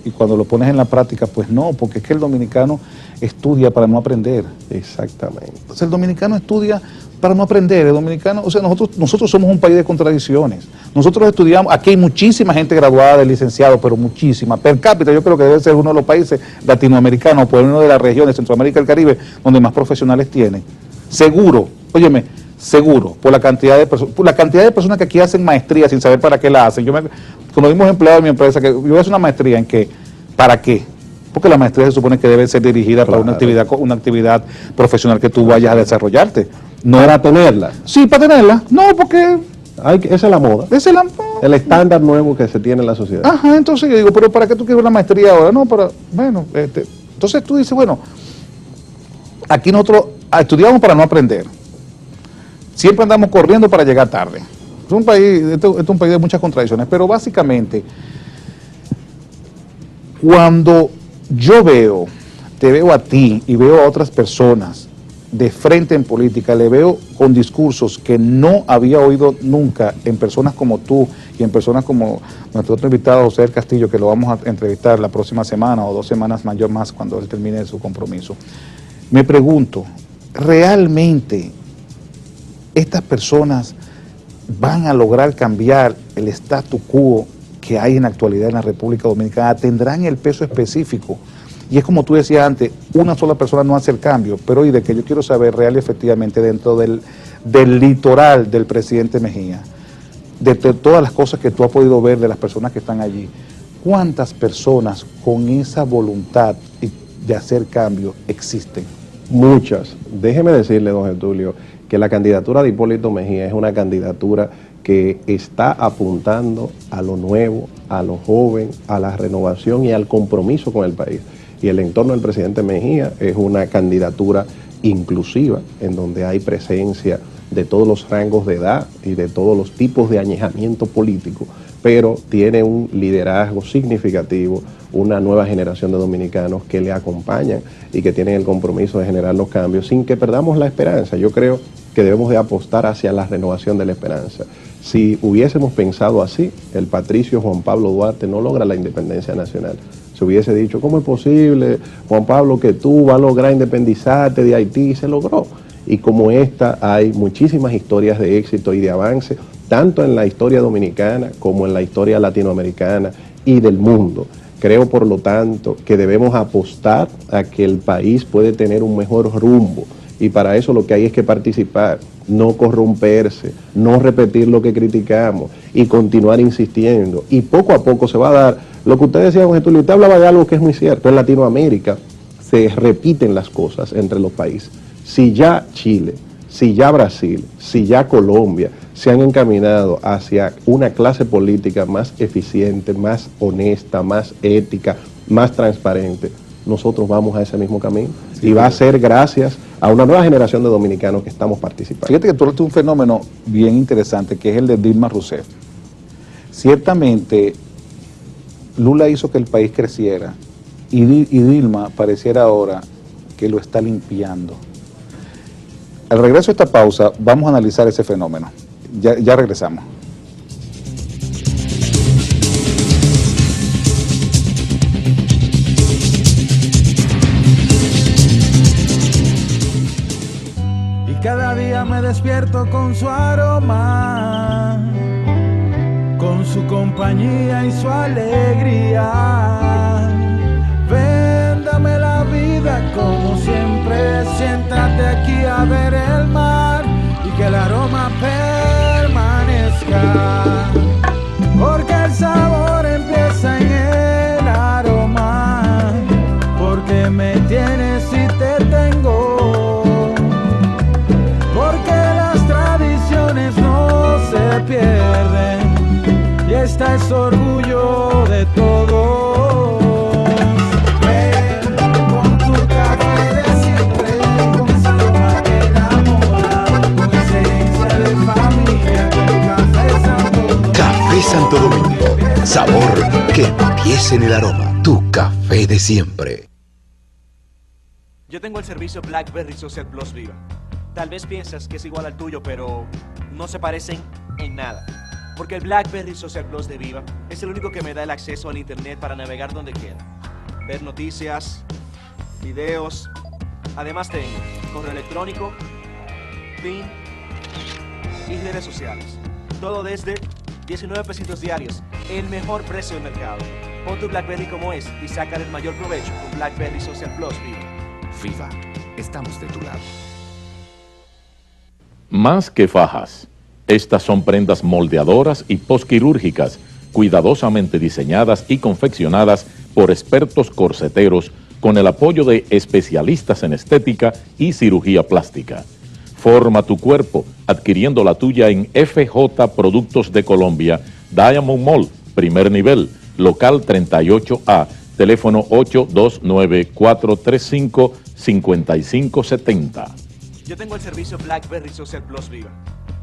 Speaker 1: y cuando lo pones en la práctica, pues no, porque es que el dominicano estudia para no aprender.
Speaker 2: Exactamente.
Speaker 1: Entonces el dominicano estudia para no aprender, el dominicano, o sea, nosotros somos un país de contradicciones. Nosotros estudiamos, aquí hay muchísima gente graduada de licenciado, pero muchísima, per cápita, yo creo que debe ser uno de los países latinoamericanos, por uno de las regiones, Centroamérica y el Caribe, donde más profesionales tienen. Seguro, óyeme, seguro, por la cantidad de personas que aquí hacen maestría sin saber para qué la hacen. Cuando vimos empleados en mi empresa, que yo voy a hacer una maestría en que, ¿para qué? Porque la maestría se supone que debe ser dirigida para una actividad profesional que tú vayas a desarrollarte. No
Speaker 2: para tenerla.
Speaker 1: Sí, para tenerla. No, porque...
Speaker 2: esa es la moda.
Speaker 1: Esa es
Speaker 2: el estándar nuevo que se tiene en la sociedad.
Speaker 1: Ajá, entonces yo digo, pero ¿para qué tú quieres una maestría ahora? No, bueno, entonces tú dices, bueno, aquí nosotros estudiamos para no aprender. Siempre andamos corriendo para llegar tarde. Es un país, esto es un país de muchas contradicciones, pero básicamente, cuando yo te veo a ti y veo a otras personas de frente en política, le veo con discursos que no había oído nunca en personas como tú y en personas como nuestro otro invitado, José del Castillo, que lo vamos a entrevistar la próxima semana o 2 semanas más cuando él termine su compromiso. Me pregunto, ¿realmente estas personas van a lograr cambiar el statu quo que hay en la actualidad en la República Dominicana? ¿Tendrán el peso específico? Y es como tú decías antes, una sola persona no hace el cambio, pero hoy de que yo quiero saber real y efectivamente dentro del litoral del presidente Mejía, de todas las cosas que tú has podido ver de las personas que están allí, ¿cuántas personas con esa voluntad de hacer cambio existen?
Speaker 2: Muchas. Déjeme decirle, don Getulio, que la candidatura de Hipólito Mejía es una candidatura que está apuntando a lo nuevo, a lo joven, a la renovación y al compromiso con el país. Y el entorno del presidente Mejía es una candidatura inclusiva, en donde hay presencia de todos los rangos de edad y de todos los tipos de añejamiento político, pero tiene un liderazgo significativo, una nueva generación de dominicanos que le acompañan y que tienen el compromiso de generar los cambios sin que perdamos la esperanza. Yo creo que debemos de apostar hacia la renovación de la esperanza. Si hubiésemos pensado así, el patricio Juan Pablo Duarte no logra la independencia nacional. Se hubiese dicho, ¿cómo es posible, Juan Pablo, que tú vas a lograr independizarte de Haití? Y se logró. Y como esta, hay muchísimas historias de éxito y de avance, tanto en la historia dominicana como en la historia latinoamericana y del mundo. Creo, por lo tanto, que debemos apostar a que el país puede tener un mejor rumbo. Y para eso lo que hay es que participar, no corromperse, no repetir lo que criticamos y continuar insistiendo. Y poco a poco se va a dar lo que usted decía, don Getulio. Usted hablaba de algo que es muy cierto. En Latinoamérica se repiten las cosas entre los países. Si ya Chile, si ya Brasil, si ya Colombia se han encaminado hacia una clase política más eficiente, más honesta, más ética, más transparente, nosotros vamos a ese mismo camino. Sí, y va a ser gracias a una nueva generación de dominicanos que estamos participando.
Speaker 1: Fíjate que tú hablaste de un fenómeno bien interesante, que es el de Dilma Rousseff. Ciertamente, Lula hizo que el país creciera y Dilma pareciera ahora que lo está limpiando. Al regreso de esta pausa, vamos a analizar ese fenómeno. Ya regresamos.
Speaker 4: despierto con su aroma, con su compañía y su alegría. Ven, dame la vida como siempre, siéntate aquí a ver el mar y que el aroma permanezca, porque el sabor empieza en el aroma, porque me tienes y te tengo, porque las tradiciones no se pierden y esta es orgullo de todos. Ven con tu café de siempre, con esa aroma que enamora, con esencia de familia, con Café Santo Domingo.
Speaker 5: Café Santo Domingo, sabor que empieza en el aroma. Tu café de siempre.
Speaker 6: Yo tengo el servicio BlackBerry Social Plus Viva. Tal vez piensas que es igual al tuyo, pero no se parecen en nada. Porque el BlackBerry Social Plus de Viva es el único que me da el acceso al internet para navegar donde quiera, ver noticias, videos. Además tengo correo electrónico, PIN y redes sociales. Todo desde 19 pesitos diarios, el mejor precio del mercado. Pon tu BlackBerry como es y sácale el mayor provecho con BlackBerry Social Plus Viva.
Speaker 5: Viva, estamos de tu lado.
Speaker 3: Más que fajas, estas son prendas moldeadoras y posquirúrgicas, cuidadosamente diseñadas y confeccionadas por expertos corseteros con el apoyo de especialistas en estética y cirugía plástica. Forma tu cuerpo adquiriendo la tuya en FJ Productos de Colombia, Diamond Mall, primer nivel, local 38A, teléfono 829-435-5570.
Speaker 6: Yo tengo el servicio BlackBerry Social Plus Viva.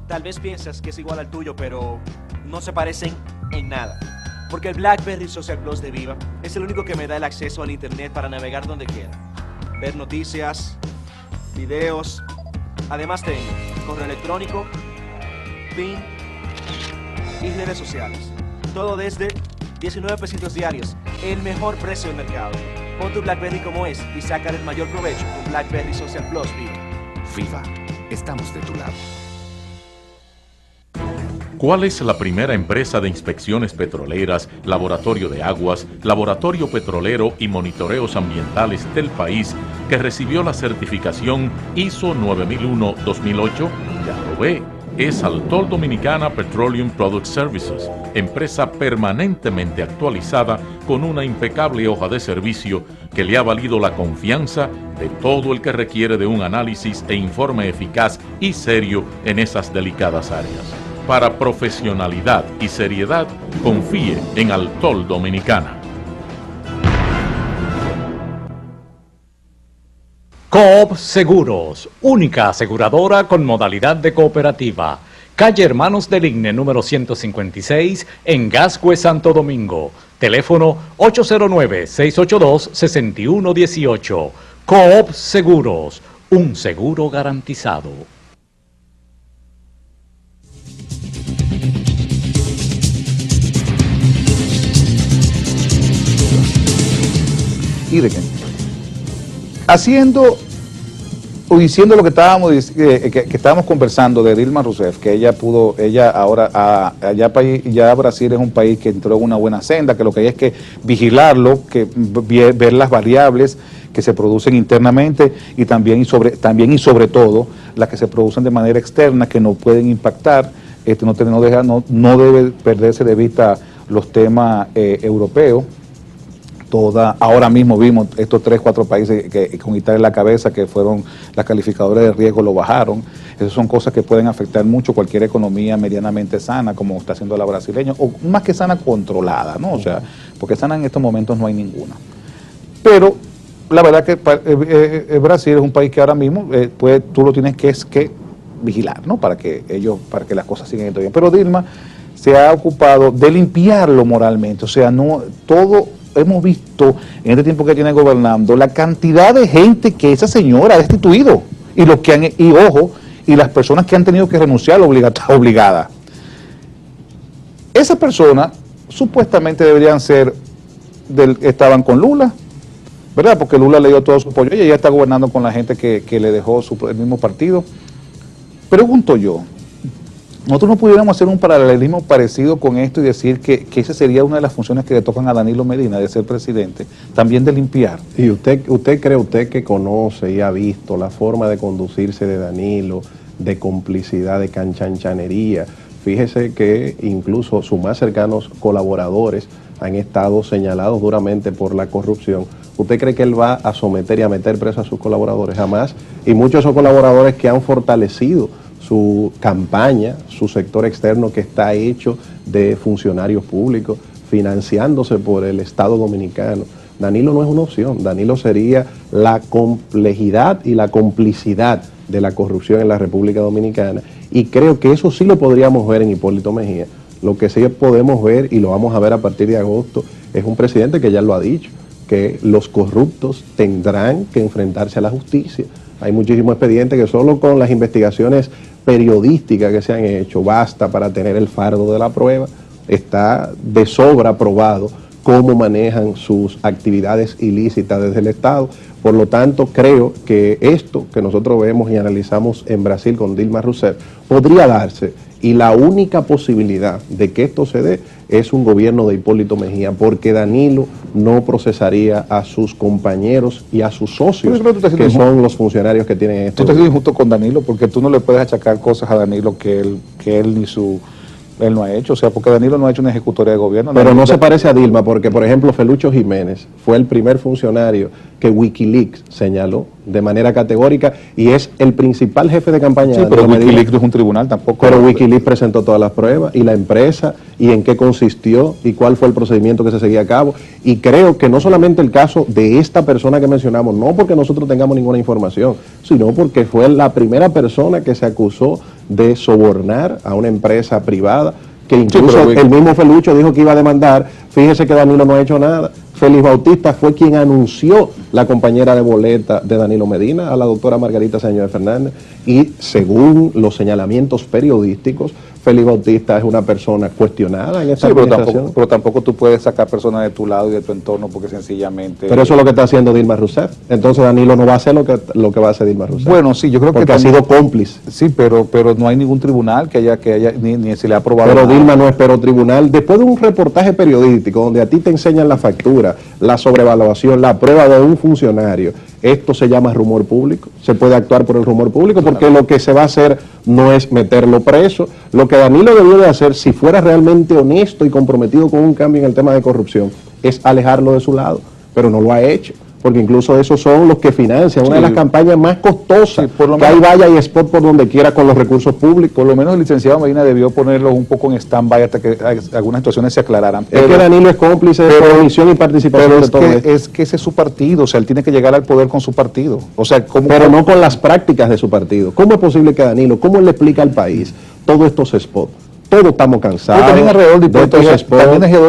Speaker 6: Tal vez piensas que es igual al tuyo, pero no se parecen en nada. Porque el BlackBerry Social Plus de Viva es el único que me da el acceso al internet para navegar donde quiera, ver noticias, videos. Además tengo correo electrónico, PIN y redes sociales. Todo desde 19 pesitos diarios, el mejor precio del mercado. Pon tu BlackBerry como es y sácale el mayor provecho con BlackBerry Social Plus Viva.
Speaker 5: Viva, estamos de tu lado.
Speaker 3: ¿Cuál es la primera empresa de inspecciones petroleras, laboratorio de aguas, laboratorio petrolero y monitoreos ambientales del país que recibió la certificación ISO 9001-2008? Ya lo ve, es Altol Dominicana Petroleum Product Services, empresa permanentemente actualizada con una impecable hoja de servicio que le ha valido la confianza de todo el que requiere de un análisis e informe eficaz y serio en esas delicadas áreas. Para profesionalidad y seriedad, confíe en Altol Dominicana.
Speaker 7: Coop Seguros, única aseguradora con modalidad de cooperativa. Calle Hermanos del Igne, número 156, en Gascue, Santo Domingo. Teléfono 809-682-6118. Coop Seguros, un seguro garantizado.
Speaker 1: ¿Y de qué? Haciendo o diciendo lo que estábamos conversando de Dilma Rousseff, que ella ahora ya Brasil es un país que entró en una buena senda, que lo que hay es que vigilarlo, que ver las variables que se producen internamente y también y sobre todo las que se producen de manera externa, que no pueden impactar, no debe perderse de vista los temas europeos. Ahora mismo vimos estos 3-4 países que con Italia en la cabeza, que fueron las calificadoras de riesgo, lo bajaron. Esas son cosas que pueden afectar mucho cualquier economía medianamente sana, como está haciendo la brasileña, o más que sana, controlada, ¿no? O sea, porque sana en estos momentos no hay ninguna. Pero la verdad que Brasil es un país que ahora mismo tú lo tienes que vigilar, ¿no? Para que las cosas sigan yendo bien. Pero Dilma se ha ocupado de limpiarlo moralmente, o sea, no todo. Hemos visto en este tiempo que tiene gobernando la cantidad de gente que esa señora ha destituido y las personas que han tenido que renunciar obligadas. Esas personas supuestamente deberían estaban con Lula, ¿verdad? Porque Lula le dio todo su apoyo y ella está gobernando con la gente que le dejó el mismo partido. Pregunto yo, nosotros no pudiéramos hacer un paralelismo parecido con esto y decir que esa sería una de las funciones que le tocan a Danilo Medina de ser presidente, también de limpiar.
Speaker 2: Y usted que conoce y ha visto la forma de conducirse de Danilo, de complicidad, de canchanchanería. Fíjese que incluso sus más cercanos colaboradores han estado señalados duramente por la corrupción. ¿Usted cree que él va a someter y a meter preso a sus colaboradores? Jamás. Y muchos de esos colaboradores que han fortalecido su campaña, su sector externo que está hecho de funcionarios públicos, financiándose por el Estado Dominicano. Danilo no es una opción. Danilo sería la complejidad y la complicidad de la corrupción en la República Dominicana, y creo que eso sí lo podríamos ver en Hipólito Mejía. Lo que sí podemos ver, y lo vamos a ver a partir de agosto, es un presidente que ya lo ha dicho, que los corruptos tendrán que enfrentarse a la justicia. Hay muchísimos expedientes que solo con las investigaciones periodísticas que se han hecho basta para tener el fardo de la prueba. Está de sobra probado cómo manejan sus actividades ilícitas desde el Estado. Por lo tanto, creo que esto que nosotros vemos y analizamos en Brasil con Dilma Rousseff podría darse, y la única posibilidad de que esto se dé es un gobierno de Hipólito Mejía, porque Danilo no procesaría a sus compañeros y a sus socios, que son los funcionarios que tienen esto.
Speaker 1: Tú te sientes injusto con Danilo, porque tú no le puedes achacar cosas a Danilo que él no ha hecho, o sea, porque Danilo no ha hecho una ejecutoria de gobierno.
Speaker 2: Pero no se parece a Dilma, porque por ejemplo Felucho Jiménez fue el primer funcionario que Wikileaks señaló de manera categórica y es el principal jefe de campaña.
Speaker 1: Sí, pero Wikileaks no es un tribunal tampoco.
Speaker 2: Pero Wikileaks presentó todas las pruebas y la empresa y en qué consistió y cuál fue el procedimiento que se seguía a cabo. Y creo que no solamente el caso de esta persona que mencionamos, no porque nosotros tengamos ninguna información, sino porque fue la primera persona que se acusó de sobornar a una empresa privada, que incluso el mismo Felucho dijo que iba a demandar. Fíjese que Danilo no ha hecho nada. Félix Bautista fue quien anunció la compañera de boleta de Danilo Medina, a la doctora Margarita Sáenz Fernández, y según los señalamientos periodísticos, Félix Bautista es una persona cuestionada en esta administración.
Speaker 1: Pero tampoco tú puedes sacar personas de tu lado y de tu entorno porque sencillamente...
Speaker 2: Pero eso es lo que está haciendo Dilma Rousseff. Entonces Danilo no va a hacer lo que va a hacer Dilma Rousseff.
Speaker 1: Bueno, sí, yo creo
Speaker 2: porque
Speaker 1: que
Speaker 2: también, ha sido cómplice.
Speaker 1: Sí, pero no hay ningún tribunal que haya ni se le ha aprobado.
Speaker 2: Pero
Speaker 1: nada.
Speaker 2: Dilma no esperó tribunal. Después de un reportaje periodístico donde a ti te enseñan la factura, la sobrevaluación, la prueba de un funcionario, esto se llama rumor público. Se puede actuar por el rumor público porque lo que se va a hacer no es meterlo preso. Lo que Danilo debió de hacer, si fuera realmente honesto y comprometido con un cambio en el tema de corrupción, es alejarlo de su lado, pero no lo ha hecho, porque incluso esos son los que financian una de las campañas más costosas, que hay valla y spot por donde quiera con los recursos públicos.
Speaker 1: Por lo menos el licenciado Medina debió ponerlo un poco en stand-by hasta que algunas situaciones se aclararan.
Speaker 2: Es que Danilo es cómplice de comisión y participación de todo esto.
Speaker 1: Es que ese es su partido, o sea, él tiene que llegar al poder con su partido. O sea,
Speaker 2: pero no con las prácticas de su partido. ¿Cómo es posible que Danilo, cómo él le explica al país todos estos spots? Todos estamos cansados.
Speaker 1: Pero también alrededor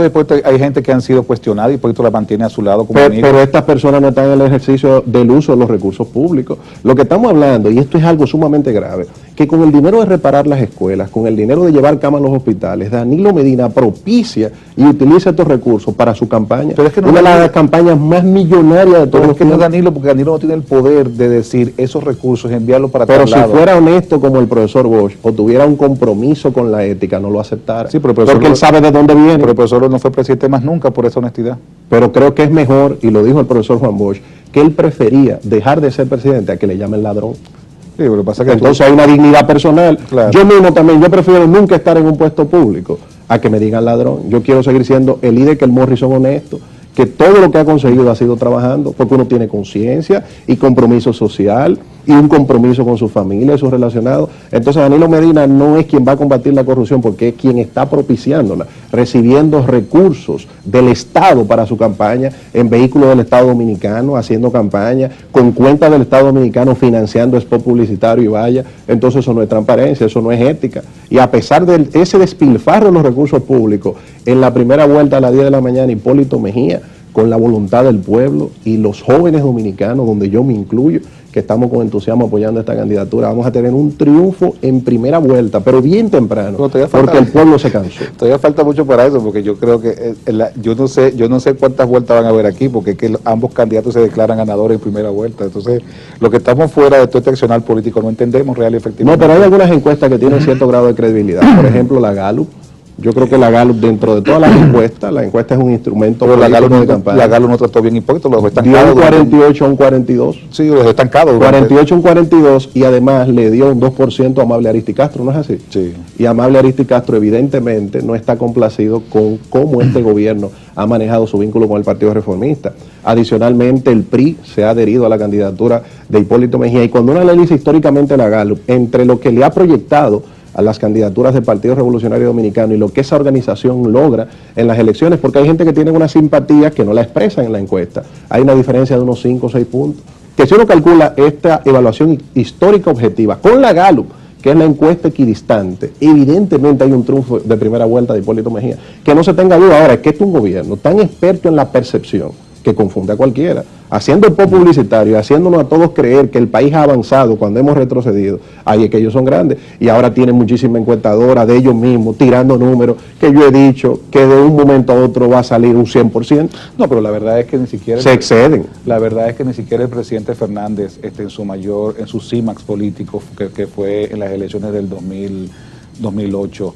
Speaker 1: de Hipólito hay gente que han sido cuestionadas y Hipólito la mantiene a su lado como amigo.
Speaker 2: Pero estas personas no están en el ejercicio del uso de los recursos públicos. Lo que estamos hablando, y esto es algo sumamente grave, que con el dinero de reparar las escuelas, con el dinero de llevar camas a los hospitales, Danilo Medina propicia y utiliza estos recursos para su campaña.
Speaker 1: Pero es que no
Speaker 2: una de las campañas más millonarias de todos los
Speaker 1: que no es Danilo, porque Danilo no tiene el poder de decir esos recursos y enviarlos para
Speaker 2: pero
Speaker 1: todos lados.
Speaker 2: Pero si fuera honesto como el profesor Bosch, o tuviera un compromiso con la ética, no lo aceptara.
Speaker 1: Sí, pero
Speaker 2: porque él sabe de dónde viene.
Speaker 1: Pero el profesor no fue presidente más nunca por esa honestidad.
Speaker 2: Pero creo que es mejor, y lo dijo el profesor Juan Bosch, que él prefería dejar de ser presidente a que le llamen ladrón.
Speaker 1: Sí, pero pasa que
Speaker 2: entonces hay una dignidad personal. Claro. Yo mismo también, yo prefiero nunca estar en un puesto público a que me digan ladrón. Yo quiero seguir siendo el líder que el Morrison honesto, que todo lo que ha conseguido ha sido trabajando, porque uno tiene conciencia y compromiso social y un compromiso con su familia y sus relacionados. Entonces Danilo Medina no es quien va a combatir la corrupción, porque es quien está propiciándola, recibiendo recursos del Estado para su campaña, en vehículos del Estado Dominicano, haciendo campaña, con cuentas del Estado Dominicano, financiando spot publicitario y vaya. Entonces eso no es transparencia, eso no es ética. Y a pesar de ese despilfarro de los recursos públicos, en la primera vuelta a las 10 de la mañana, Hipólito Mejía con la voluntad del pueblo y los jóvenes dominicanos, donde yo me incluyo, que estamos con entusiasmo apoyando esta candidatura, vamos a tener un triunfo en primera vuelta, pero bien temprano, porque el pueblo se cansó.
Speaker 1: Todavía falta mucho para eso, porque yo creo que yo no sé cuántas vueltas van a haber aquí, porque es que ambos candidatos se declaran ganadores en primera vuelta. Entonces, lo que estamos fuera de todo este accionar político no entendemos real y efectivamente.
Speaker 2: No, pero hay algunas encuestas que tienen cierto grado de credibilidad. Por ejemplo, la Gallup. Yo creo que la Gallup, dentro de todas las encuestas, la encuesta es un instrumento
Speaker 1: pero
Speaker 2: político de campaña.
Speaker 1: La Gallup no trató bien Hipólito, los dejó
Speaker 2: Dio un
Speaker 1: estancados.
Speaker 2: 48 a un 42.
Speaker 1: Sí, los dejó estancados.
Speaker 2: 48 a un 42, y además le dio un 2% a Amable Aristicastro, ¿no es así?
Speaker 1: Sí.
Speaker 2: Y Amable Aristicastro evidentemente no está complacido con cómo este gobierno ha manejado su vínculo con el Partido Reformista. Adicionalmente, el PRI se ha adherido a la candidatura de Hipólito Mejía, y cuando uno analiza históricamente la Gallup, entre lo que le ha proyectado a las candidaturas del Partido Revolucionario Dominicano y lo que esa organización logra en las elecciones, porque hay gente que tiene una simpatía que no la expresan en la encuesta, hay una diferencia de unos 5 o 6 puntos, que si uno calcula esta evaluación histórica objetiva con la Gallup, que es la encuesta equidistante, evidentemente hay un triunfo de primera vuelta de Hipólito Mejía, que no se tenga duda. Ahora, es que este es un gobierno tan experto en la percepción que confunde a cualquiera, haciendo el pop publicitario, haciéndonos a todos creer que el país ha avanzado cuando hemos retrocedido. Ahí es que ellos son grandes, y ahora tienen muchísima encuestadora de ellos mismos, tirando números, que yo he dicho que de un momento a otro va a salir un 100%.
Speaker 1: No, pero la verdad es que ni siquiera...
Speaker 2: Se exceden.
Speaker 1: La verdad es que ni siquiera el presidente Fernández, en su clímax político, que fue en las elecciones del 2008,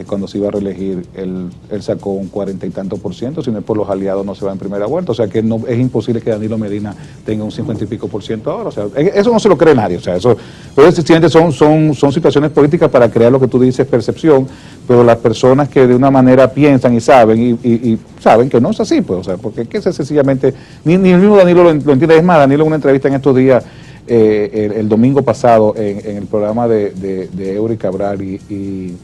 Speaker 1: cuando se iba a reelegir, él sacó un 40 y tanto %, si no es por los aliados no se va en primera vuelta, o sea que no, es imposible que Danilo Medina tenga un 50 y pico % ahora, o sea, eso no se lo cree nadie, o sea, eso, pero sencillamente son situaciones políticas para crear lo que tú dices, percepción, pero las personas que de una manera piensan y saben, y saben que no es así, pues, o sea, porque es que sencillamente, ni el mismo Danilo lo entiende. Es más, Danilo en una entrevista en estos días, el domingo pasado, en el programa de Eury Cabral y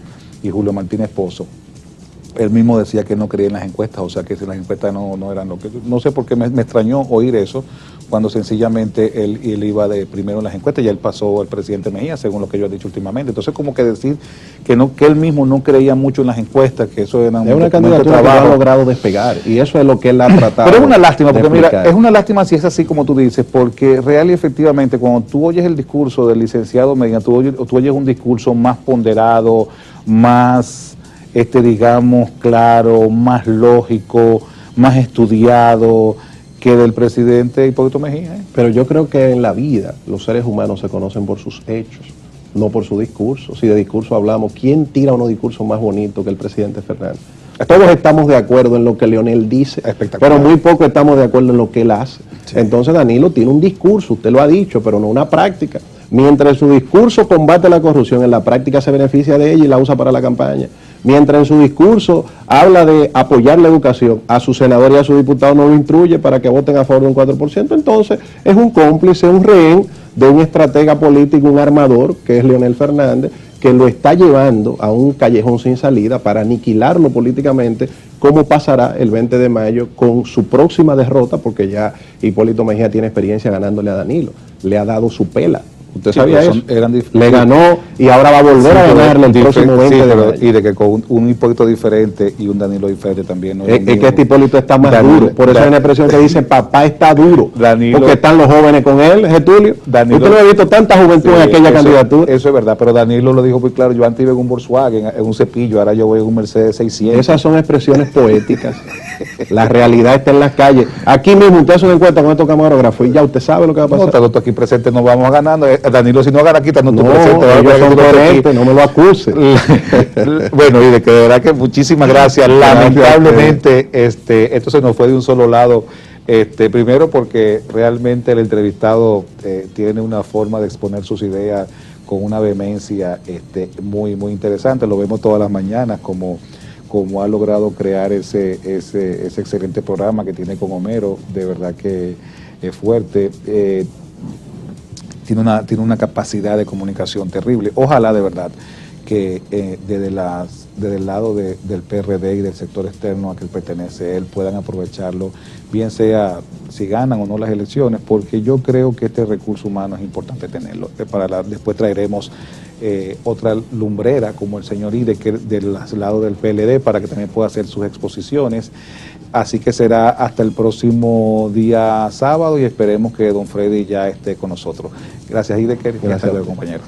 Speaker 1: Julio Martínez Pozo, él mismo decía que no creía en las encuestas, o sea que si las encuestas no eran lo que... No sé por qué me extrañó oír eso, cuando sencillamente él iba de primero en las encuestas, y él pasó al presidente Mejía, según lo que yo he dicho últimamente. Entonces, como que decir que él mismo no creía mucho en las encuestas, que eso era
Speaker 2: una candidatura que ha logrado despegar, y eso es lo que él ha tratado.
Speaker 1: Pero es una lástima, porque mira, es una lástima si es así como tú dices, porque real y efectivamente, cuando tú oyes el discurso del licenciado Medina, tú oyes un discurso más ponderado, más, digamos, claro, más lógico, más estudiado que del presidente Hipólito Mejía.
Speaker 2: Pero yo creo que en la vida los seres humanos se conocen por sus hechos, no por su discurso. Si de discurso hablamos, ¿quién tira unos discursos más bonitos que el presidente Fernández? Todos estamos de acuerdo en lo que Leonel dice, pero muy poco estamos de acuerdo en lo que él hace. Sí. Entonces Danilo tiene un discurso, usted lo ha dicho, pero no una práctica. Mientras su discurso combate la corrupción, en la práctica se beneficia de ella y la usa para la campaña. Mientras en su discurso habla de apoyar la educación, a su senador y a su diputado no lo instruye para que voten a favor de un 4%, entonces es un cómplice, un rehén de un estratega político, un armador, que es Leonel Fernández, que lo está llevando a un callejón sin salida para aniquilarlo políticamente, como pasará el 20 de mayo con su próxima derrota, porque ya Hipólito Mejía tiene experiencia ganándole a Danilo, le ha dado su pela. ¿Usted sabía eso? Le ganó y ahora va a volver a ganarle el próximo 20 de mayo.
Speaker 1: Y de que con un Hipólito diferente y un Danilo diferente también. No
Speaker 2: es que este Hipólito está más duro. Por eso hay una expresión que dice, papá está duro.
Speaker 1: Danilo,
Speaker 2: porque están los jóvenes con él, Getulio. Danilo, usted no ha visto tanta juventud en aquella candidatura.
Speaker 1: Eso es verdad, pero Danilo lo dijo muy claro. Yo antes iba en un Volkswagen, en un Cepillo, ahora yo voy en un Mercedes 600.
Speaker 2: Esas son expresiones poéticas. La realidad está en las calles. Aquí mismo usted hace una encuesta con estos camarógrafos y ya usted sabe lo que va a pasar.
Speaker 1: No, tanto aquí presente nos vamos ganando. Danilo, si no gana aquí, no,
Speaker 2: presente, no me lo acuse.
Speaker 1: Bueno, y de que de verdad que muchísimas gracias. Lamentablemente, esto se nos fue de un solo lado. Primero porque realmente el entrevistado tiene una forma de exponer sus ideas con una vehemencia muy, muy interesante. Lo vemos todas las mañanas como ha logrado crear ese excelente programa que tiene con Homero. De verdad que es fuerte. Tiene una capacidad de comunicación terrible. Ojalá de verdad que desde el lado del PRD y del sector externo a que pertenece él puedan aprovecharlo, bien sea si ganan o no las elecciones, porque yo creo que este recurso humano es importante tenerlo. Después traeremos otra lumbrera como el señor Ide, que del lado del PLD, para que también pueda hacer sus exposiciones. Así que será hasta el próximo día sábado y esperemos que don Freddy ya esté con nosotros. Gracias, Ide, y hasta luego, compañero.